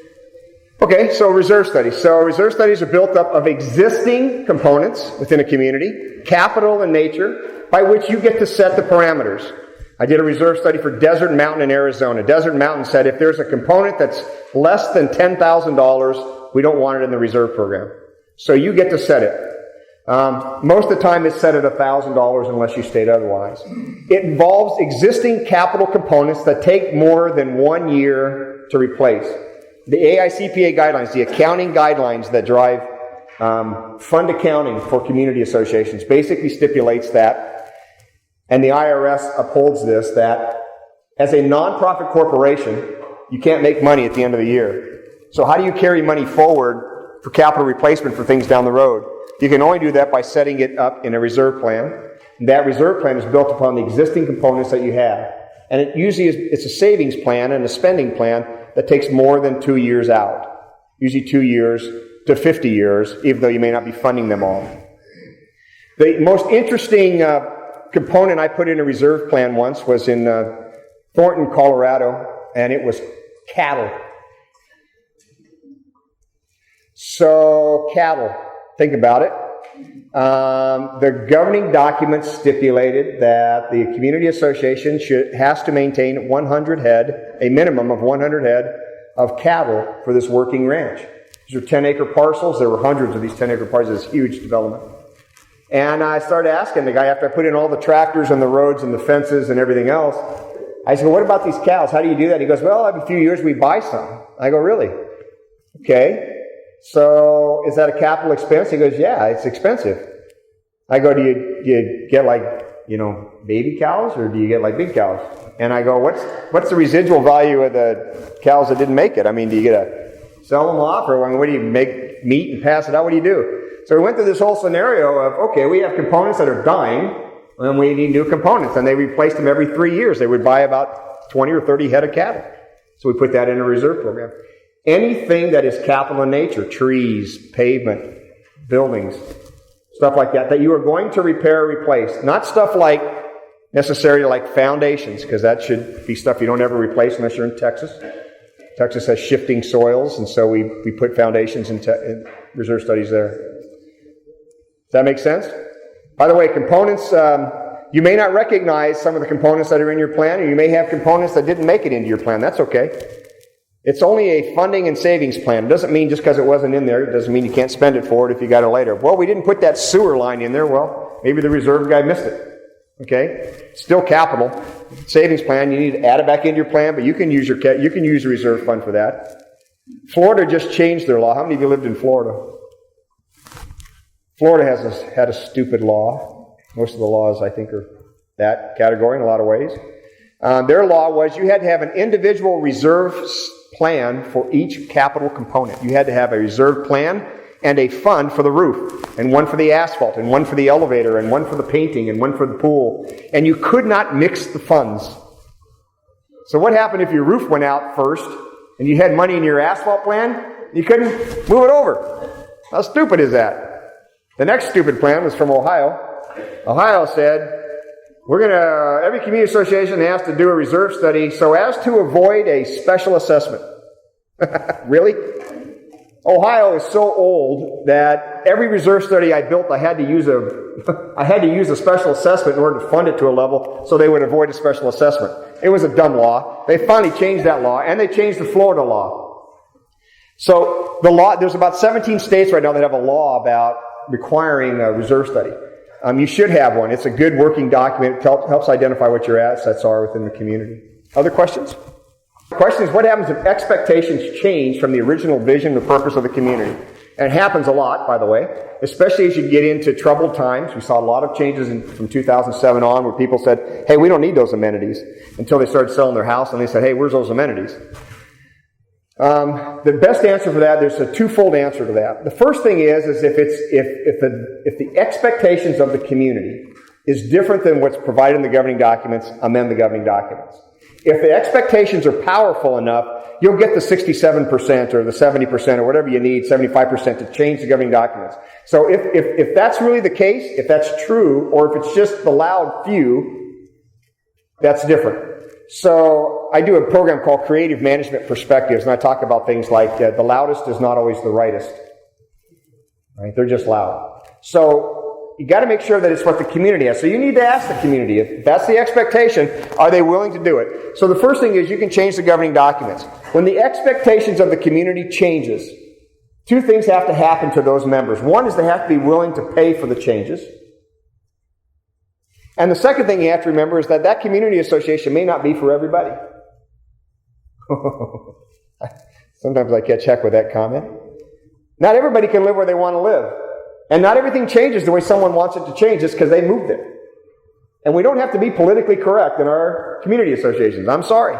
Okay, so reserve studies. So reserve studies are built up of existing components within a community, capital in nature, by which you get to set the parameters. I did a reserve study for Desert Mountain in Arizona. Desert Mountain said if there's a component that's less than $10,000, we don't want it in the reserve program. So you get to set it. Most of the time it's set at $1,000 unless you state otherwise. It involves existing capital components that take more than 1 year to replace. The AICPA guidelines, the accounting guidelines that drive fund accounting for community associations, basically stipulates that, and the IRS upholds this, that as a nonprofit corporation, you can't make money at the end of the year. So how do you carry money forward for capital replacement for things down the road? You can only do that by setting it up in a reserve plan. And that reserve plan is built upon the existing components that you have. And it usually it's a savings plan and a spending plan that takes more than 2 years out. Usually 2 years to 50 years, even though you may not be funding them all. The most interesting component I put in a reserve plan once was in Thornton, Colorado, and it was cattle. So cattle. Think about it. The governing documents stipulated that the community association has to maintain 100 head, a minimum of 100 head of cattle for this working ranch. These are 10-acre parcels. There were hundreds of these 10-acre parcels. It's huge development. And I started asking the guy, after I put in all the tractors and the roads and the fences and everything else, I said, what about these cows? How do you do that? He goes, well, every few years we buy some. I go, really? Okay. So is that a capital expense? He goes, yeah, it's expensive. I go, do you get like, baby cows, or do you get like big cows? And I go, what's the residual value of the cows that didn't make it? I mean, do you get to sell them off, or what do you make meat and pass it out? What do you do? So we went through this whole scenario of, okay, we have components that are dying, and we need new components, and they replaced them every 3 years. They would buy about 20 or 30 head of cattle. So we put that in a reserve program. Anything that is capital in nature, trees, pavement, buildings, stuff like that you are going to repair or replace. Not stuff like necessarily like foundations, because that should be stuff you don't ever replace unless you're in Texas. Texas has shifting soils, and so we put foundations in reserve studies there. Does that make sense? By the way, components, you may not recognize some of the components that are in your plan, or you may have components that didn't make it into your plan. That's okay. It's only a funding and savings plan. It doesn't mean just because it wasn't in there, it doesn't mean you can't spend it for it if you got it later. Well, we didn't put that sewer line in there. Well, maybe the reserve guy missed it. Okay? Still capital. Savings plan, you need to add it back into your plan, but you can use a reserve fund for that. Florida just changed their law. How many of you lived in Florida? Florida had a stupid law. Most of the laws, I think, are that category in a lot of ways. Their law was you had to have an individual reserve plan for each capital component. You had to have a reserve plan and a fund for the roof, and one for the asphalt, and one for the elevator, and one for the painting, and one for the pool. And you could not mix the funds. So what happened if your roof went out first, and you had money in your asphalt plan? You couldn't move it over. How stupid is that? The next stupid plan was from Ohio. Ohio said, every community association has to do a reserve study so as to avoid a special assessment. Really? Ohio is so old that every reserve study I built, I had to use a special assessment in order to fund it to a level so they would avoid a special assessment. It was a dumb law. They finally changed that law, and they changed the Florida law. So there's about 17 states right now that have a law about requiring a reserve study. You should have one. It's a good working document. It helps identify what your assets are within the community. Other questions? The question is, what happens if expectations change from the original vision and purpose of the community? And it happens a lot, by the way, especially as you get into troubled times. We saw a lot of changes from 2007 on where people said, hey, we don't need those amenities, until they started selling their house and they said, hey, where's those amenities? The best answer for that, there's a twofold answer to that. The first thing is if the expectations of the community is different than what's provided in the governing documents, amend the governing documents. If the expectations are powerful enough, you'll get the 67% or the 70% or whatever you need, 75% to change the governing documents. So if that's really the case, if that's true, or if it's just the loud few, that's different. So I do a program called Creative Management Perspectives, and I talk about things like the loudest is not always the rightest. Right? They're just loud. So you got to make sure that it's what the community has. So you need to ask the community, if that's the expectation, are they willing to do it? So the first thing is you can change the governing documents. When the expectations of the community changes, two things have to happen to those members. One is they have to be willing to pay for the changes. And the second thing you have to remember is that community association may not be for everybody. Sometimes I catch heck with that comment. Not everybody can live where they want to live. And not everything changes the way someone wants it to change just because they moved it. And we don't have to be politically correct in our community associations. I'm sorry.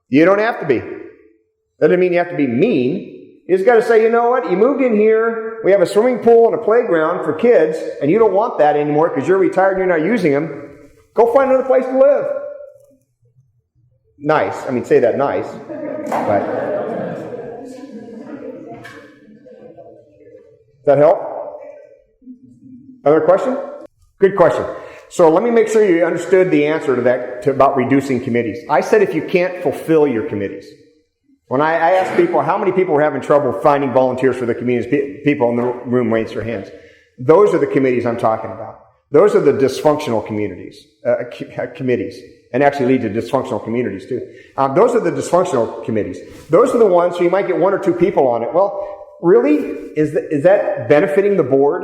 You don't have to be. That doesn't mean you have to be mean. You just got to say, you know what? You moved in here. We have a swimming pool and a playground for kids, and you don't want that anymore because you're retired and you're not using them. Go find another place to live. Nice. I mean, say that nice. But does that help? Other question? Good question. So let me make sure you understood the answer to that, about reducing committees. I said if you can't fulfill your committees. When I asked people, how many people were having trouble finding volunteers for the communities, people in the room raised their hands. Those are the committees I'm talking about. Those are the dysfunctional communities, committees, and actually lead to dysfunctional communities too. Those are the dysfunctional committees. Those are the ones, so you might get one or two people on it. Well, really? Is that benefiting the board?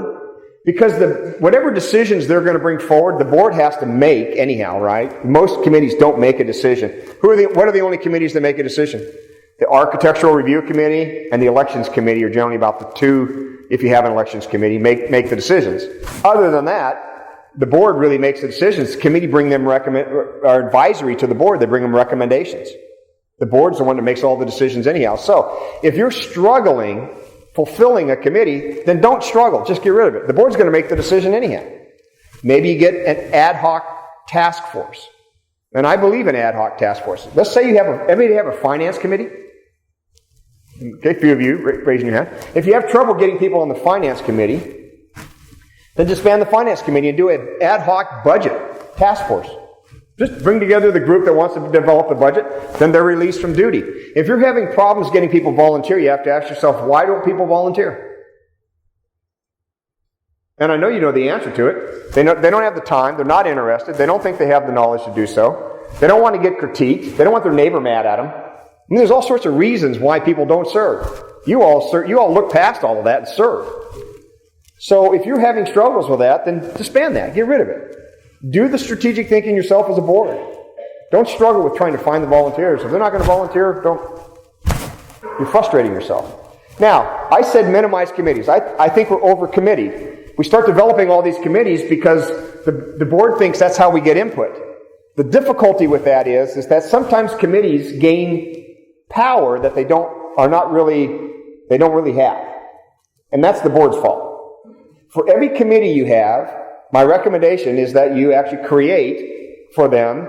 Because whatever decisions they're going to bring forward, the board has to make anyhow, right? Most committees don't make a decision. What are the only committees that make a decision? The Architectural Review Committee and the Elections Committee are generally about the two, if you have an Elections Committee, make the decisions. Other than that, the board really makes the decisions. The committee bring them advisory to the board. They bring them recommendations. The board's the one that makes all the decisions anyhow. So, if you're struggling fulfilling a committee, then don't struggle. Just get rid of it. The board's going to make the decision anyhow. Maybe you get an ad hoc task force. And I believe in ad hoc task forces. Let's say everybody have a finance committee. Okay, a few of you raising your hand. If you have trouble getting people on the finance committee, then disband the finance committee and do an ad hoc budget task force. Just bring together the group that wants to develop the budget, then they're released from duty. If you're having problems getting people to volunteer, you have to ask yourself, why don't people volunteer? And I know you know the answer to it. They don't have the time, they're not interested, they don't think they have the knowledge to do so, they don't want to get critiqued, they don't want their neighbor mad at them. I mean, there's all sorts of reasons why people don't serve. You all look past all of that and serve. So if you're having struggles with that, then disband that, get rid of it. Do the strategic thinking yourself as a board. Don't struggle with trying to find the volunteers. If they're not going to volunteer, you're frustrating yourself. Now, I said minimize committees. I think we're over-committed. We start developing all these committees because the board thinks that's how we get input. The difficulty with that is that sometimes committees gain power that they don't really have. And that's the board's fault. For every committee you have, my recommendation is that you actually create for them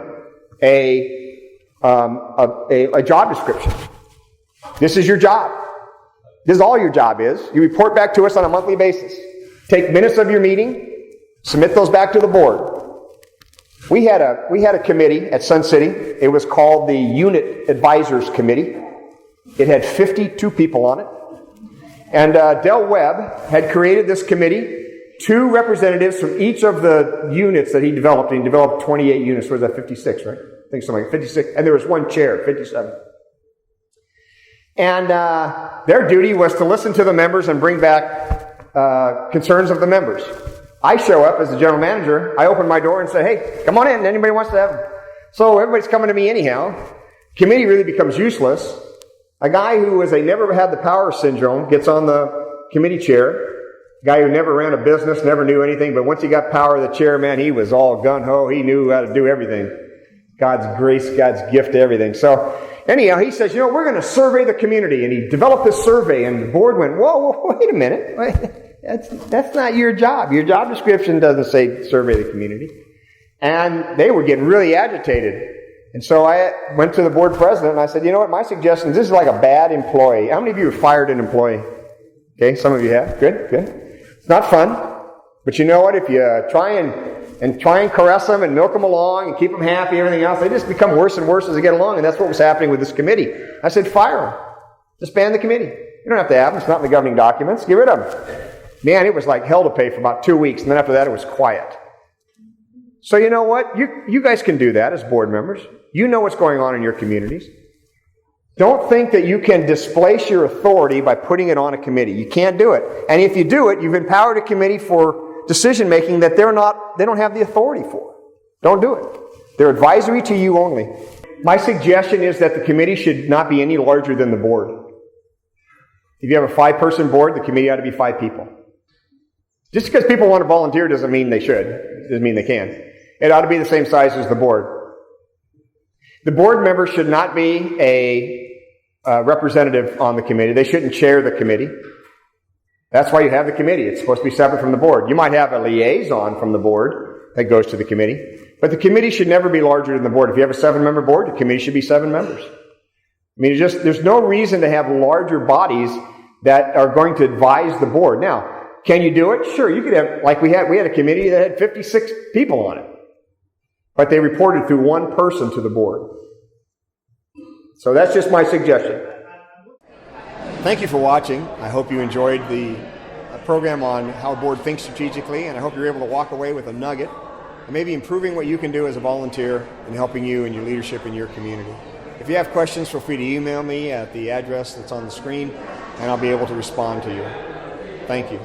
a job description. This is your job. This is all your job is. You report back to us on a monthly basis. Take minutes of your meeting, submit those back to the board. We had a committee at Sun City. It was called the Unit Advisors Committee. It had 52 people on it. And Del Webb had created this committee. 2 representatives from each of the units that he developed. And he developed 28 units. Was that 56, right? I think something like 56. And there was 1 chair, 57. And their duty was to listen to the members and bring back concerns of the members. I show up as the general manager. I open my door and say, hey, come on in. Anybody wants to have them. So everybody's coming to me anyhow. Committee really becomes useless. A guy who never had the power syndrome gets on the committee chair, guy who never ran a business, never knew anything, but once he got power of the chair, man, he was all gung-ho. He knew how to do everything. God's grace, God's gift to everything. So anyhow, he says, we're going to survey the community. And he developed this survey, and the board went, whoa, wait a minute. That's not your job. Your job description doesn't say survey the community. And they were getting really agitated. And so I went to the board president, and I said, my suggestion is this is like a bad employee. How many of you have fired an employee? Okay, some of you have. Good. It's not fun. But you know what? If you try and caress them and milk them along and keep them happy, everything else, they just become worse and worse as they get along. And that's what was happening with this committee. I said, fire them. Disband the committee. You don't have to have them. It's not in the governing documents. Get rid of them. Man, it was like hell to pay for about 2 weeks. And then after that, it was quiet. So you know what? You guys can do that as board members. You know what's going on in your communities. Don't think that you can displace your authority by putting it on a committee. You can't do it. And if you do it, you've empowered a committee for decision making that they don't have the authority for. Don't do it. They're advisory to you only. My suggestion is that the committee should not be any larger than the board. If you have a 5-person board, the committee ought to be 5 people. Just because people want to volunteer doesn't mean they should. Doesn't mean they can. It ought to be the same size as the board. The board member should not be a representative on the committee. They shouldn't chair the committee. That's why you have the committee. It's supposed to be separate from the board. You might have a liaison from the board that goes to the committee, but the committee should never be larger than the board. If you have a 7-member board, the committee should be 7 members. I mean, there's no reason to have larger bodies that are going to advise the board. Now, can you do it? Sure, you could have, like we had a committee that had 56 people on it. But they reported through one person to the board. So that's just my suggestion. Thank you for watching. I hope you enjoyed the program on how a board thinks strategically, and I hope you're able to walk away with a nugget and maybe improving what you can do as a volunteer in helping you and your leadership in your community. If you have questions, feel free to email me at the address that's on the screen, and I'll be able to respond to you. Thank you.